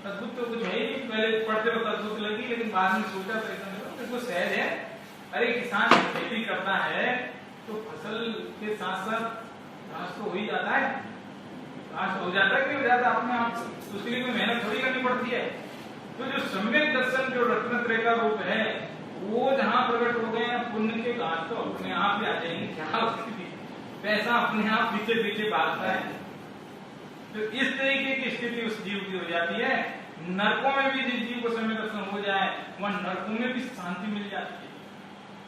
अद्भुत तो कुछ है ही, पहले पढ़ते वक्त अद्भुत लगी, लेकिन बाद में सोचा तो सहज है। अरे किसान खेती करता है तो फसल के साथ साथ घास तो हो ही जाता है, घास हो जाता है कि हो जाता अपने आप, उसके लिए कोई मेहनत थोड़ी करनी पड़ती है। तो जो सम्यक दर्शन जो रत्नत्रय का रूप है, वो जहां प्रकट हो गए, पुण्य के घास तो अपने आप ही आ जाएंगे, क्या पैसा अपने आप पीछे पीछे भागता है। तो इस तरीके की स्थिति उस जीव की हो जाती है। नरकों में भी जिस जीव को सम्य दर्शन हो जाए वह नरकों में भी शांति मिल जाती है।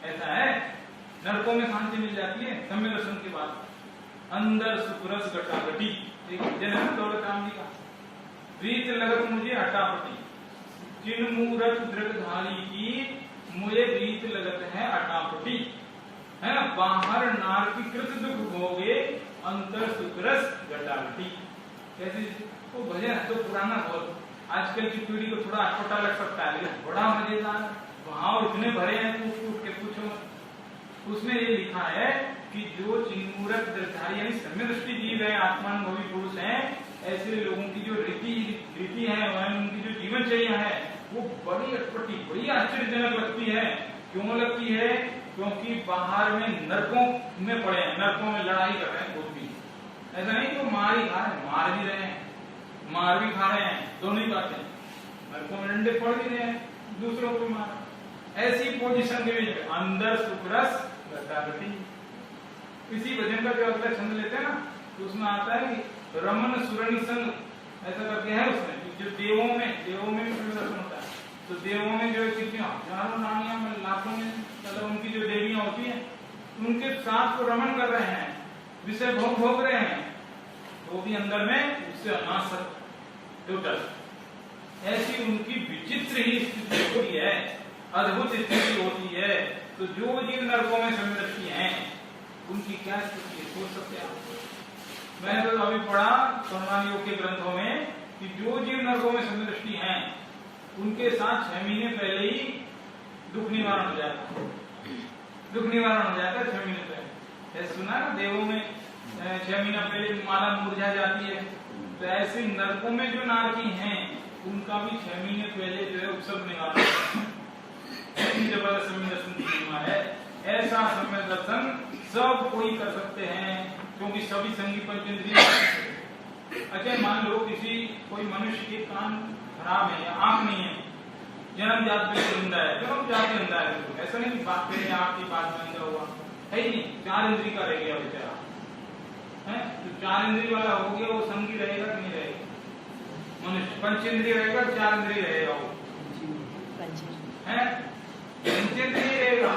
ऐसा है, नरकों में शांति मिल जाती है सम्य दर्शन के बाद। अंदर सुखरस घटाघटी, दौलत राम जी का प्रीत लगत मुझे अटापटी, जिन मूरत दृढ़धारी की मुझे प्रीत लगत है अटापटी, है ना। बाहर नार की कृत दुख भोगे, अंतर सुखरस घटाघटी। कैसे वो भजन है तो पुराना बहुत, आजकल की पीढ़ी को थोड़ा अटपटा लग सकता है, लेकिन बड़ा मजेदार, भाव इतने भरे हैं कूट कूट के पूछो। उसमें ये लिखा है कि जो चिन्मूरत दृढ़धारी यानी सम्य दृष्टि जीव है, आत्मानुभवी पुरुष है, ऐसे लोगों की जो रीति है, उनकी जो जीवनचर्या है वो बड़ी अटपटी, बड़ी आश्चर्यजनक लगती है। क्यों लगती है? क्योंकि बाहर में नरकों में पड़े हैं, नरकों में लड़ाई कर रहे हैं खुद भी। ऐसा नहीं तो मार ही खा रहे हैं, मार भी रहे हैं, मार भी खा रहे हैं, दोनों ही बातें। नरकों में डंडे पड़ भी रहे हैं, दूसरों को मार। ऐसी पोजीशन के बीच अंदर सुखरस घटाघटी। इसी भजन का जो अगला छंद लेते हैं ना, तो उसमें आता है कि रमन सुरनि संग, ऐसा करके है उसमें। जो देवों में भी दर्शन होता है, तो देवों में जो हजारों रानियां में, लाखों में, मतलब उनकी जो देवियां होती हैं, उनके साथ को रमन कर रहे हैं, विषय भोग रहे हैं, तो भी अंदर में उससे अनासक्त टोटल। ऐसी उनकी विचित्र ही स्थिति होती है, अद्भुत स्थिति होती है। तो जो जीव नरकों में समदृष्टि हैं उनकी क्या स्थिति है सोच सकते हैं आप। मैंने तो अभी पढ़ा सम्मान योग के ग्रंथों में कि जो जीव नरकों में समदृष्टि हैं उनके साथ 6 महीने पहले ही दुख निवारण हो जाता है। दुख निवारण हो जाता है 6 महीने पहले। ऐसा सुना ना, देवों में 6 महीना पहले माला मुरझा जाती है। तो ऐसे नरकों में जो नारकी हैं उनका भी 6 महीने पहले जो है उत्सव निवारण जबरदस्त सम्य दर्शन की महिमा है। ऐसा सम्य दर्शन सब कोई कर सकते हैं, क्योंकि सभी संगी पंचेंद्रिय। अच्छा मान लो किसी कोई मनुष्य के कान खराब है या आंख नहीं है, जन्म जात बिल्कुल अंधा है, जन्म जात में अंधा है, ऐसा नहीं कि बात करें आपकी बात में अंधा हुआ है ही नहीं, 4 इंद्री का रह गया बेचारा है। तो 4 इंद्री वाला हो गया, वो संगी रहेगा कि नहीं रहेगा? मनुष्य पंचेंद्रिय रहेगा, 4 इंद्री रहेगा वो है, पंचेंद्रिय रहेगा।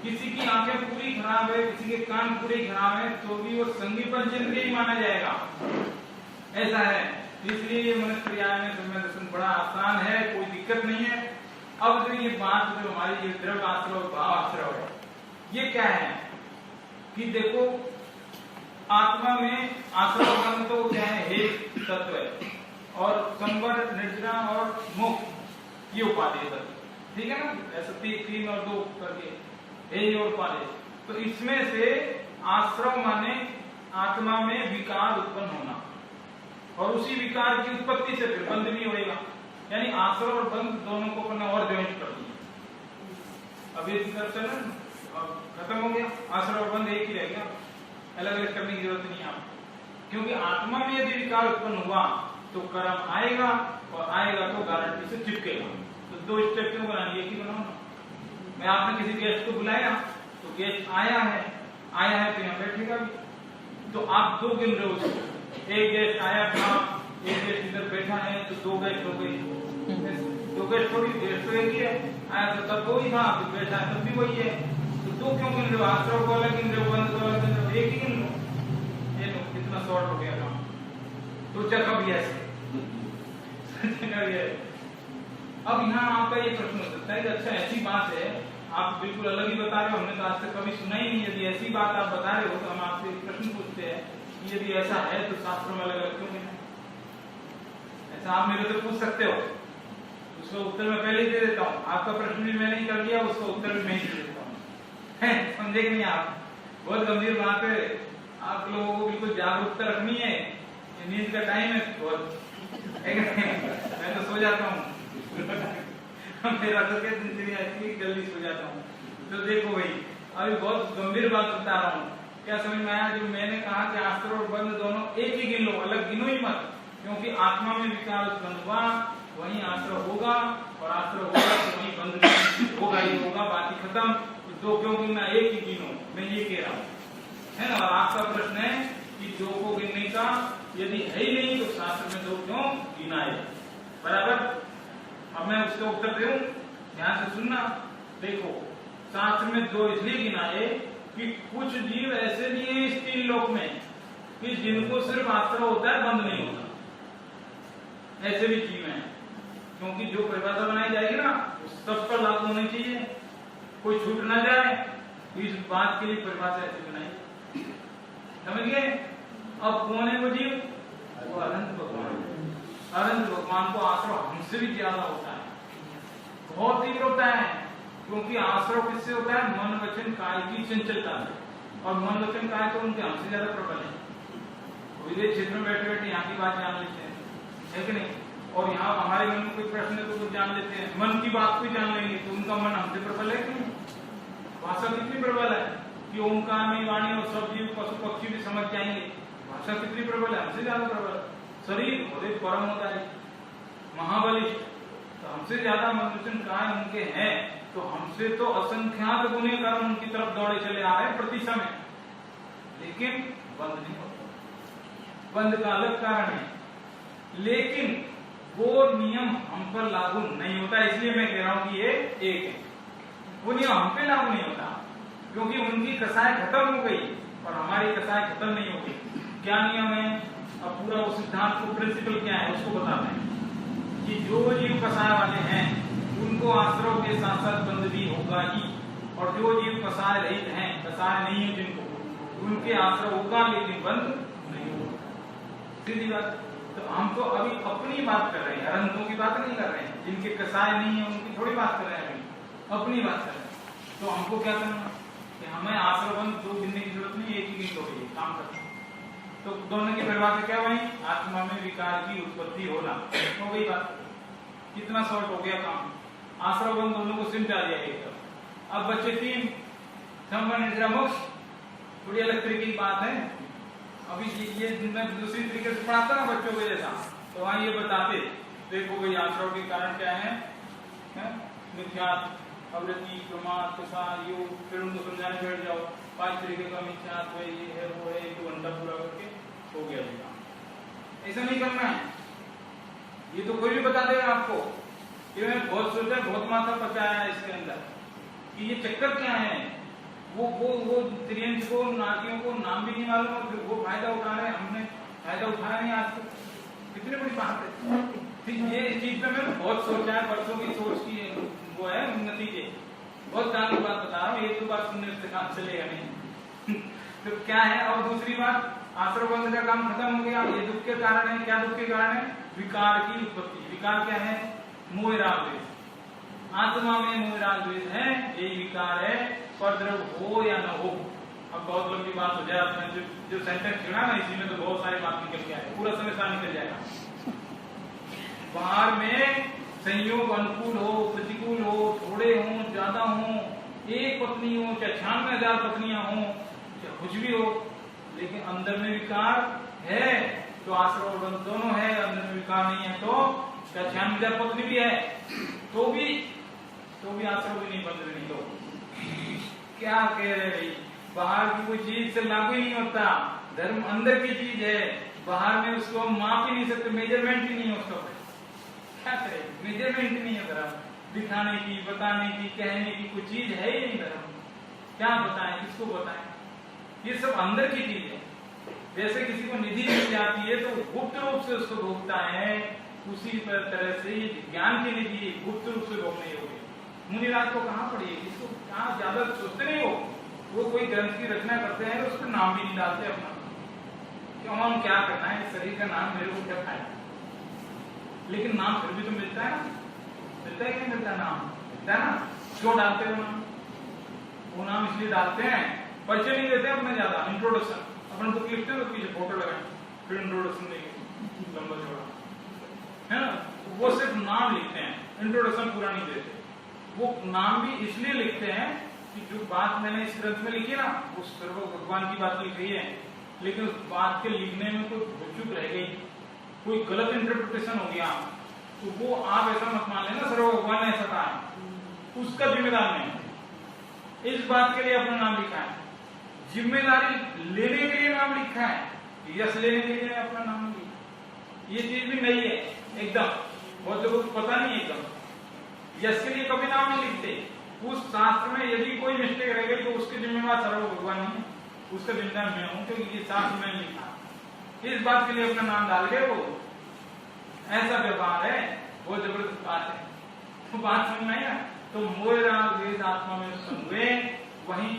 किसी की आंखें पूरी खराब है, किसी के कान पूरे खराब है, तो भी वो संगी पंचेंद्रिय ही माना जाएगा। ऐसा है, इसलिए ये मनुष्य क्रिया में सम्य दर्शन बड़ा आसान है, कोई दिक्कत नहीं है। अब जो ये बात जो हमारी ये द्रव्य आश्रय भाव आश्रय है, ये क्या है कि देखो आत्मा में आश्रय तो क्या है, हे तत्व है, और संवर निर्जरा और मोक्ष ये उपाधि है, ठीक है ना। ऐसा 3 और 2 करके हे और उपाधि। तो इसमें से आश्रय माने आत्मा में विकार उत्पन्न होना, और उसी विकार की उत्पत्ति से फिर बंध भी होएगा। यानी आश्रय और बंध दोनों को अपना और ज्वाइंट कर दिया। अब ये दर्शन खत्म हो गया, आश्रय और बंध एक ही रह गया, अलग अलग करने की जरूरत नहीं है आपको। क्योंकि आत्मा में यदि विकार उत्पन्न हुआ तो कर्म आएगा, और आएगा तो गारंटी से चिपकेगा। तो 2 स्टेप क्यों बनानी, एक ही बनाओ ना। मैं आपने किसी गेस्ट को बुलाया, तो गेस्ट आया है तो यहाँ बैठेगा भी, तो आप 2 गिन रहे हो उसको। एक गेस्ट आया था, एक गेस्ट इधर बैठा है, तो 2 गेस्ट हो गई। 2 गेस्ट हो गई, गेस्ट तो एक ही है, आया तो तब 2 ही था, तो बैठा है तब भी वही है। तो 2 क्यों गिन रहे हो? आश्रय को अलग गिन रहे हो, बंद को अलग गिन रहे हो, एक ही गिन लो। ये लो कितना शॉर्ट हो गया काम। तो चक्का भी ऐसे अब यहाँ आपका ये प्रश्न हो सकता है कि अच्छा ऐसी बात है, आप बिल्कुल अलग ही बता रहे हो, हमने तो आज तक कभी सुना ही नहीं। यदि ऐसी बात आप बता रहे हो तो हम आपसे एक प्रश्न पूछते हैं कि यदि ऐसा है तो शास्त्रों में अलग अलग क्यों नहीं है? ऐसा आप मेरे से पूछ सकते हो, उसका उत्तर मैं पहले ही दे देता हूँ। आपका प्रश्न भी मैंने ही कर लिया, उसका उत्तर भी मैं ही दे देता हूँ। समझे कि नहीं? आप बहुत गंभीर बात है, आप लोगों को बिल्कुल जागरूकता रखनी है। नींद का टाइम है बहुत, मैं तो सो जाता हूँ मेरा तो क्या दिनचर्या ऐसी जल्दी सो जाता हूँ। तो देखो भाई, अभी बहुत गंभीर बात बता रहा हूँ, क्या समझ में आया? जो मैंने कहा कि आश्रय और बंध दोनों एक ही गिन लो, अलग गिनो ही मत, क्योंकि आत्मा में विकार उत्पन्न हुआ वहीं आश्रय होगा, और आश्रय होगा तो वहीं बंध होगा ही होगा, बात ही खत्म। तो 2 क्यों गिनना, एक ही गिनो, मैं ये कह रहा हूँ, है ना। और आपका प्रश्न है कि 2 को गिनने का यदि है ही नहीं तो शास्त्र में 2 क्यों गिनाए, बराबर। अब मैं उसका उत्तर दूं, ध्यान से सुनना। देखो, शास्त्र में 2 इसलिए गिनाए कि कुछ जीव ऐसे भी हैं इस 3 लोक में कि जिनको सिर्फ आश्रय होता है, बंद नहीं होता। ऐसे भी जीव हैं, क्योंकि जो परिभाषा बनाई जाएगी ना सब पर लागू होनी चाहिए, कोई छूट ना जाए। इस बात के लिए परिभाषा ऐसी बनाई, समझ गए। अब कौन है वो जीव? वो अनंत भगवान। अनंत भगवान को आश्रय हमसे भी ज्यादा होता है, बहुत तीव्र होता है, क्योंकि आश्रय किससे होता है? मन वचन काय की चंचलता से। और मन वचन काय तो उनके हमसे ज्यादा प्रबल है। विदेश क्षेत्र में बैठे बैठे यहाँ की बात जान लेते हैं, है कि नहीं। और यहाँ हमारे मन में कोई प्रश्न है तो कुछ जान लेते हैं, मन की बात को जान लेंगे तो उनका मन हमसे प्रबल है कि नहीं। भाषा कितनी प्रबल है कि ओंकार में वाणी और सब जीव पशु पक्षी भी समझ जाएंगे। भाषा कितनी प्रबल है, हमसे ज्यादा प्रबल। शरीर बोले परम होता है, महाबलिष्ठ, तो हमसे ज्यादा मनुष्य काय उनके हैं, तो हमसे तो असंख्यात गुने कर्म उनकी तरफ दौड़े चले आ रहे हैं प्रति समय, लेकिन बंद नहीं होता। बंद का अलग कारण है, लेकिन वो नियम हम पर लागू नहीं होता। इसलिए मैं कह रहा हूं कि ये एक है, वो नियम हम पे लागू नहीं होता, क्योंकि उनकी कसाई खत्म हो गई और हमारी कसाई खत्म नहीं हो गई। क्या नियम है? अब पूरा वो सिद्धांत को प्रिंसिपल क्या है उसको बताते हैं कि जो जीव कसाय वाले हैं उनको आश्रय के साथ साथ बंद भी होगा ही, और जो जीव कसाय रहित हैं, कसाय नहीं है जिनको, उनके आश्रय होगा लेकिन बंद नहीं होगा। सीधी बात। तो हम तो अभी अपनी बात कर रहे हैं, अरंतों की बात नहीं कर रहे हैं, जिनके कसाय नहीं है उनकी थोड़ी बात कर रहे हैं, अभी अपनी बात कर रहे हैं। तो हमको क्या करना कि हमें आश्रयबंध 2 गिनने की जरूरत नहीं, एक ही गिन तो काम करना। तो दोनों की परिभाषा क्या हुई? आत्मा में विकार की उत्पत्ति होना, हो गई बात। कितना शॉर्ट हो गया काम। आश्रयबंध दोनों को सिमटा दिया एक तरफ। अब बच्चे 3 संबंध निद्रा मोक्ष, थोड़ी अलग तरीके की बात है। अभी ये मैं दूसरी तरीके से पढ़ाता ना बच्चों को जैसा, तो वहां ये बताते, देखो भाई आश्रय के कारण क्या है, मिथ्यात्व, अवृत्ति, प्रमाद, प्रसाद, योग, फिर उनको समझाने बैठ जाओ 5 तरीके का मिथ्यात्व है, ये है वो है, 1 घंटा पूरा करके हो गया जी। ऐसा नहीं करना है, ये तो कोई भी बता देगा आपको। ये मैंने बहुत सोचा, बहुत माथा पचाया है इसके अंदर कि ये चक्कर क्या है। वो त्रियंश को, नाटियों को नाम भी नहीं मालूम और फिर वो फायदा उठा रहे हैं, हमने फायदा उठाया नहीं आज तक। कितनी बड़ी बात है। ठीक, ये इस चीज पे मैंने बहुत सोचा है, बरसों की सोच की वो है नतीजे। बहुत काम की बात बता रहा हूँ, एक 2 बार सुनने से काम चलेगा नहीं। तो क्या है, और दूसरी बात, आश्रयबंध का काम खत्म हो गया। ये दुख के कारण है, क्या दुख के कारण है? विकार की उत्पत्ति। विकार क्या है? मोह राग द्वेष। आत्मा में मोह राग द्वेष है, यही विकार है, पर द्रव्य हो या न हो। अब बहुत लंबी बात हो जाए, जो सेंटेंस छिड़ा ना इसी में तो बहुत सारी बात निकल के आए, पूरा समय सारा निकल जाएगा। बाहर में संयोग अनुकूल हो, प्रतिकूल हो, थोड़े हो, ज्यादा हो, 1 पत्नी हो, चाहे 96,000 पत्नियां हो, चाहे कुछ भी हो, लेकिन अंदर में विकार है तो आश्रय दोनों है। अंदर में विकार नहीं है तो क्या 96,000 पत्नी भी है तो भी आश्रय भी नहीं बंद नहीं। तो क्या कह रहे भाई, बाहर की कोई चीज से लागू ही नहीं होता। धर्म अंदर की चीज है, बाहर में उसको हम माप ही नहीं सकते, मेजरमेंट ही नहीं है उसका। क्या करें, मेजरमेंट नहीं है धर्म, दिखाने की, बताने की, कहने की कोई चीज है ही नहीं धर्म। क्या बताएं, किसको बताएं? ये सब अंदर की चीज है। जैसे किसी को निधि मिल जाती है तो गुप्त रूप से उसको भोगता है, उसी तरह से ज्ञान की निधि गुप्त रूप से भोगने योग्य। मुनिराज को कहाँ पड़ी, इसको कहाँ ज्यादा सोचते नहीं हो। वो कोई ग्रंथ की रचना करते हैं तो उस पर नाम भी नहीं डालते अपना, क्यों? हम क्या करना है, शरीर का नाम मेरे को क्या खाए, लेकिन नाम फिर भी तो मिलता है ना, मिलता है कि नहीं मिलता? नाम मिलता है ना। क्यों डालते हो नाम? वो नाम इसलिए डालते हैं, परिचय नहीं देते अपने ज्यादा। इंट्रोडक्शन अपन बुक लिखते हैं तो पीछे फोटो लगाए, फिर इंट्रोडक्शन देंगे लंबा चौड़ा, है ना। वो सिर्फ नाम लिखते हैं, इंट्रोडक्शन पूरा नहीं देते। वो नाम भी इसलिए लिखते हैं कि जो बात मैंने इस ग्रंथ में लिखी ना, वो सर्व भगवान की बात लिख रही है, लेकिन उस बात के लिखने में कोई भूल रह गई, कोई गलत इंटरप्रिटेशन हो गया, तो वो आप ऐसा मत मान लेना सर्व भगवान ने ऐसा कहा है, उसका जिम्मेदार नहीं। इस बात के लिए अपना नाम लिखा है। जिम्मेदारी लेने के लिए नाम लिखा है, यश लेने के लिए अपना नाम लिखा, ये चीज भी नहीं है एकदम, बहुत लोगों को पता नहीं है एकदम। यश के लिए कभी नाम नहीं लिखते, उस शास्त्र में यदि कोई मिस्टेक रह गई तो उसके जिम्मेवार सर्व भगवान है, उसका जिम्मेदार मैं हूं, क्योंकि ये शास्त्र में लिखा, इस बात के लिए अपना नाम डाल गए वो, ऐसा व्यवहार है, बहुत जबरदस्त बात है। तो बात समझ में आई ना, तो मोह राग द्वेष आत्मा में हुए, वही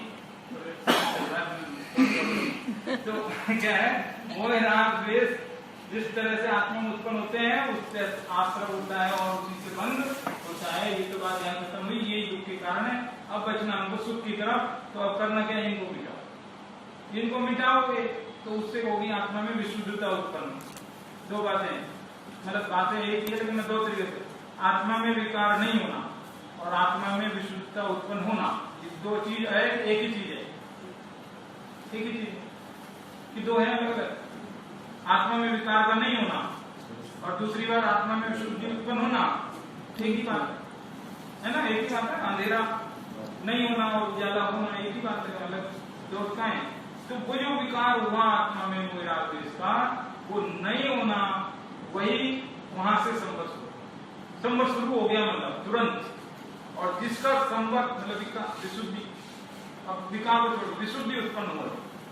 तो क्या है, मोह राग द्वेष जिस तरह से आत्मा में उत्पन्न होते हैं उससे आश्रय होता है और उसी से बंध होता है। ये तो बात यहाँ खत्म हुई, यही दुख के कारण है। अब बचना हमको सुख की तरफ, तो अब करना क्या, इनको मिटाओ, इनको मिटाओगे तो उससे होगी आत्मा में विशुद्धता उत्पन्न। दो बातें, मतलब बातें एक ही है लेकिन दो तरीके से, आत्मा में विकार नहीं होना और आत्मा में विशुद्धता उत्पन्न होना, ये दो चीज है, एक ही चीज है, एक ही चीज कि दो है अलग। आत्मा में विकार का नहीं होना और दूसरी बार आत्मा में विशुद्धि उत्पन्न होना, एक ही बात है ना, एक ही बात है। अंधेरा नहीं होना और उजाला होना एक ही बात है, अलग दो का है। तो वो जो विकार हुआ आत्मा में मोह राग द्वेष का, वो नहीं होना, वही वहां से संवर्त शुरू हो गया, मतलब तुरंत। और जिसका संवर्त मतलब विशुद्धि, अब विकार को छोड़ो, विशुद्धि उत्पन्न हो,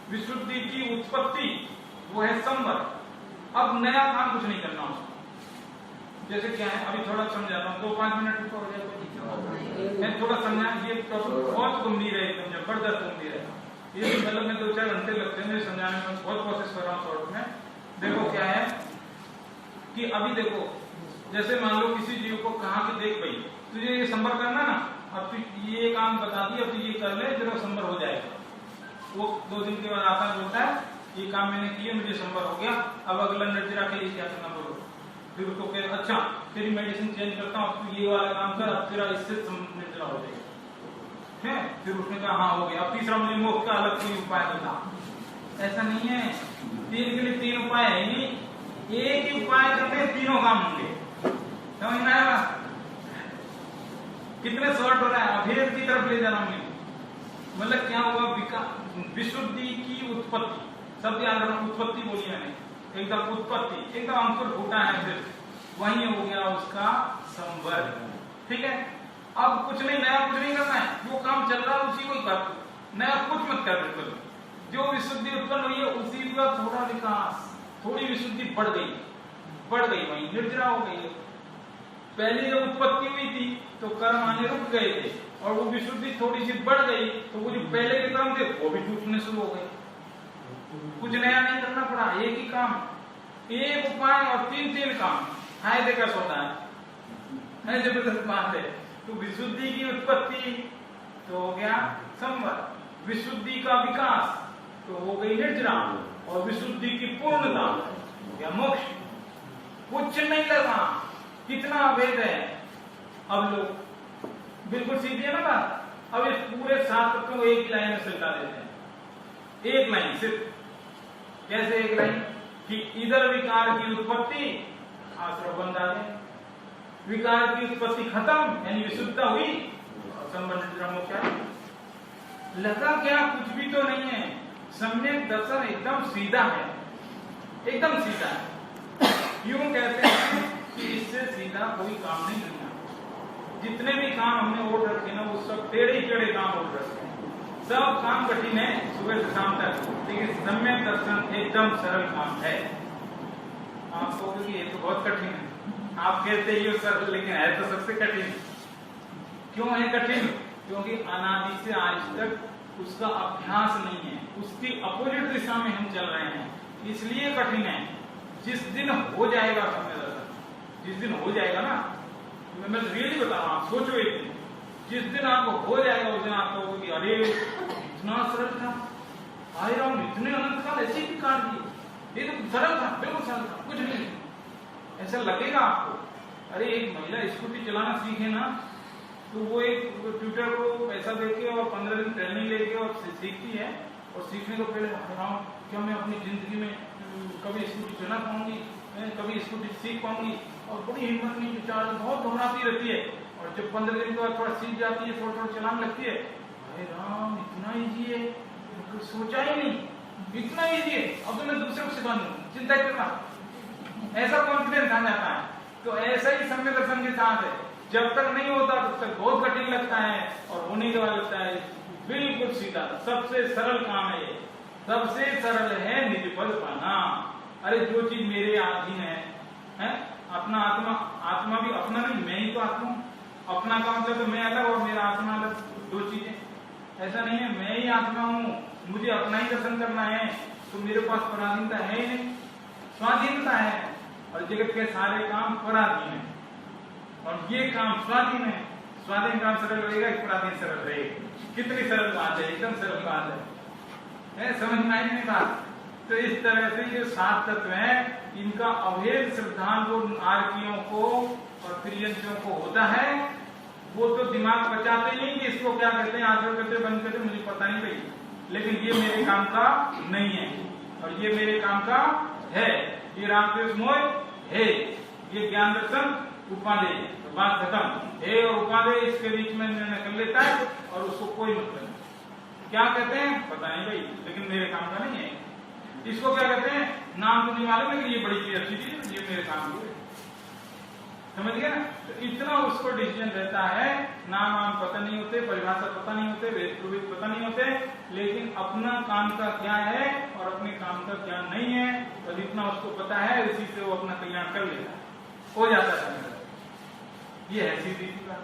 विशुद्धि की उत्पत्ति वो है संवर्त। अब नया काम कुछ नहीं करना उसको, जैसे क्या है, अभी थोड़ा समझाता हूँ, 2-5 मिनट रुको हो जाए, मैं थोड़ा समझा। ये टॉपिक बहुत गंभीर है, एकदम जबरदस्त गंभीर है, ये मतलब मैं 2-4 घंटे लगते हैं मेरे समझाने में, बहुत कोशिश कर रहा हूँ शॉर्ट में। देखो क्या है कि अभी देखो, जैसे मान लो किसी जीव को कहा कि देख भाई तुझे ये संबर करना ना, अब तू ये काम बता दिया, अब तू ये कर ले, जरा संबर हो जाएगा। वो 2 दिन के बाद आता है, बोलता है ये काम मैंने किया, मुझे संबर हो गया, अब अगला निर्जरा के लिए क्या करना बोलो। फिर उसको कह अच्छा तेरी मेडिसिन चेंज करता हूँ, तू ये वाला काम कर, अब तेरा इससे निर्जरा हो जाएगा है। फिर उसने कहा हाँ हो गया, अब तीसरा मुझे मोक्ष का अलग कोई उपाय बता। ऐसा नहीं है, 3 के लिए 3 उपाय है नहीं, एक ही उपाय करके तीनों काम होंगे, समझ में आया? कितने शॉर्ट हो रहा है, अभेद की तरफ ले जाना मुझे। मतलब क्या हुआ, विशुद्धि की उत्पत्ति, सब याद रखना, उत्पत्ति बोली मैंने, एकदम उत्पत्ति, एकदम अंकुर फूटा है, फिर वही हो गया उसका संवर्ग, ठीक है। अब कुछ नहीं, नया कुछ नहीं करना है, जो काम चल रहा है उसी को ही कर, नया कुछ मत कर, बिल्कुल। जो विशुद्धि उत्पन्न हुई है उसी का थोड़ा विकास, थोड़ी विशुद्धि बढ़ गई, वही निर्जरा हो गई है। पहले जब उत्पत्ति हुई थी तो कर्म आने रुक गए थे, और वो विशुद्धि थोड़ी सी बढ़ गई तो वो जो पहले के कर्म थे वो भी टूटने शुरू हो गए। कुछ नया नहीं करना पड़ा, एक ही काम, एक उपाय और 3 काम, फायदे का सौदा है, जबरदस्त बात है। तो विशुद्धि की उत्पत्ति तो हो गया संवर्त, विशुद्धि का विकास तो हो गई निर्जरा, और विशुद्धि की पूर्णता हो गया मोक्ष। कुछ नहीं लगा, कितना अभेद है। अब लोग बिल्कुल सीधी है ना बात। अब इस पूरे शास्त्र को एक ही लाइन में सुलझा देते हैं, एक लाइन सिर्फ। कैसे एक लाइन कि इधर विकार की उत्पत्ति, आश्रय बंद आ गए, विकार की उत्पत्ति खत्म, यानी विशुद्धता हुई, संबंधित मोक्ष। लगा क्या, कुछ भी तो नहीं है। सम्यक दर्शन एकदम सीधा है, एकदम सीधा है। यूं कहते हैं कि इससे सीधा कोई काम नहीं करना। जितने भी काम हमने ओढ़ रखे ना, वो सब टेढ़े टेढ़े काम ओढ़ रखे हैं, सब काम कठिन है सुबह से शाम तक, लेकिन सम्यक दर्शन एकदम सरल काम है। आप कहोगे ये तो बहुत कठिन है, आप कहते ही हो सरल, लेकिन है तो सबसे कठिन। क्यों है कठिन? क्योंकि अनादि से आज तक उसका अभ्यास नहीं है, उसकी अपोजिट दिशा में हम चल रहे हैं, इसलिए कठिन है। जिस दिन हो जाएगा सम्यक दर्शन, जिस दिन हो जाएगा ना, मैं रियली बता रहा हूँ, सोचो एक दिन, जिस दिन आपको हो जाएगा उस दिन आप कहोगे कि अरे इतना सरल था, आए राम इतने अनंत काल ऐसे भी काट दिए, ये तो सरल था, बिल्कुल सरल था, कुछ नहीं, ऐसा लगेगा आपको। अरे एक महिला स्कूटी चलाना सीखे ना, तो वो एक ट्यूटर को पैसा देके और 15 दिन ट्रेनिंग लेके और सीखती है, और सीखने को पहले क्या मैं अपनी जिंदगी में कभी स्कूटी चला पाऊंगी, कभी स्कूटी सीख पाऊंगी, और बड़ी हिम्मत नहीं, विचार बहुत घबराती रहती है। और जब 15 दिन के बाद थोड़ा सीख जाती है, थोड़ा थोड़ा चलाने लगती है, अरे राम इतना ईजी है, सोचा ही नहीं, इतना इजी है, अब तो मैं दूसरे को सिखा दूंगा, चिंता करना, ऐसा कॉन्फिडेंस आ जाता है। तो ऐसा ही सम्यक दर्शन के साथ है, जब तक नहीं होता तब तक बहुत कठिन लगता है, और होने के बाद लगता है बिल्कुल सीधा, सबसे सरल काम है ये, सबसे सरल है निज पद पाना। अरे जो चीज मेरे अधीन है अपना आत्मा, आत्मा भी अपना नहीं, मैं ही तो आत्मा हूं। अपना का मतलब तो मैं अलग और मेरा आत्मा अलग, दो चीजें, ऐसा नहीं है। मैं ही आत्मा हूं, मुझे अपना ही दर्शन करना है, तो मेरे पास पराधीनता है ही नहीं, स्वाधीनता है। और जगत के सारे काम पराधीन है, और ये काम स्वाधीन है। स्वाधीन काम सरल रहेगा, पराधीन सरल रहेगा। कितनी सरल बात है, एकदम सरल बात है, समझ में आई नहीं बात। तो इस तरह से जो सात तत्व है, इनका अभेद श्रद्धांत आर्कियों को और प्रियंतियों को होता है। वो तो दिमाग बचाते नहीं कि इसको क्या कहते हैं, आचरण करते बंद करते, मुझे पता नहीं भाई, लेकिन ये मेरे काम का नहीं है और ये मेरे काम का है। ये रामकृष्ण मोह है, ये ज्ञान दर्शन उपादेय, तो बात खत्म। हे और उपादेय इसके बीच में निर्णय कर लेता है और उसको कोई मतलब नहीं। क्या कहते हैं पता नहीं भाई, लेकिन मेरे काम का नहीं है। इसको क्या कहते हैं, नाम तो नहीं मालूम है कि ये बड़ी चीज अच्छी चीज, ये मेरे काम की है, समझ गया ना। तो इतना उसको डिसीजन रहता है, नाम वाम पता नहीं होते, परिभाषा पता नहीं होते, वेद प्रवेद पता नहीं होते, लेकिन अपना काम का क्या है और अपने काम का क्या नहीं है, और इतना उसको पता है, इसी से वो अपना कल्याण कर लेता है, हो जाता है। ये है सीधी सी बात।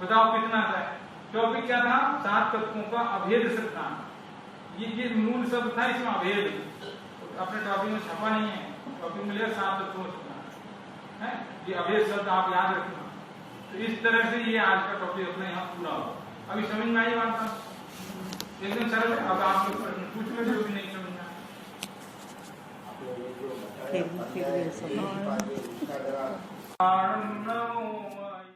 बताओ कितना है। टॉपिक क्या था, सात तत्वों का अभेद सिद्धांत। ये मूल शब्द था, इसमें अभेद अपने टॉपिक में छपा नहीं है, टॉपिक मिलेगा सात तत्वों है, ये अभेद शब्द आप याद रखना। तो इस तरह से ये आज का टॉपिक अपने यहाँ पूरा हो। अभी समझ में आई बात था, एकदम सरल है। अब आप लोग पूछ लो जो भी नहीं समझना।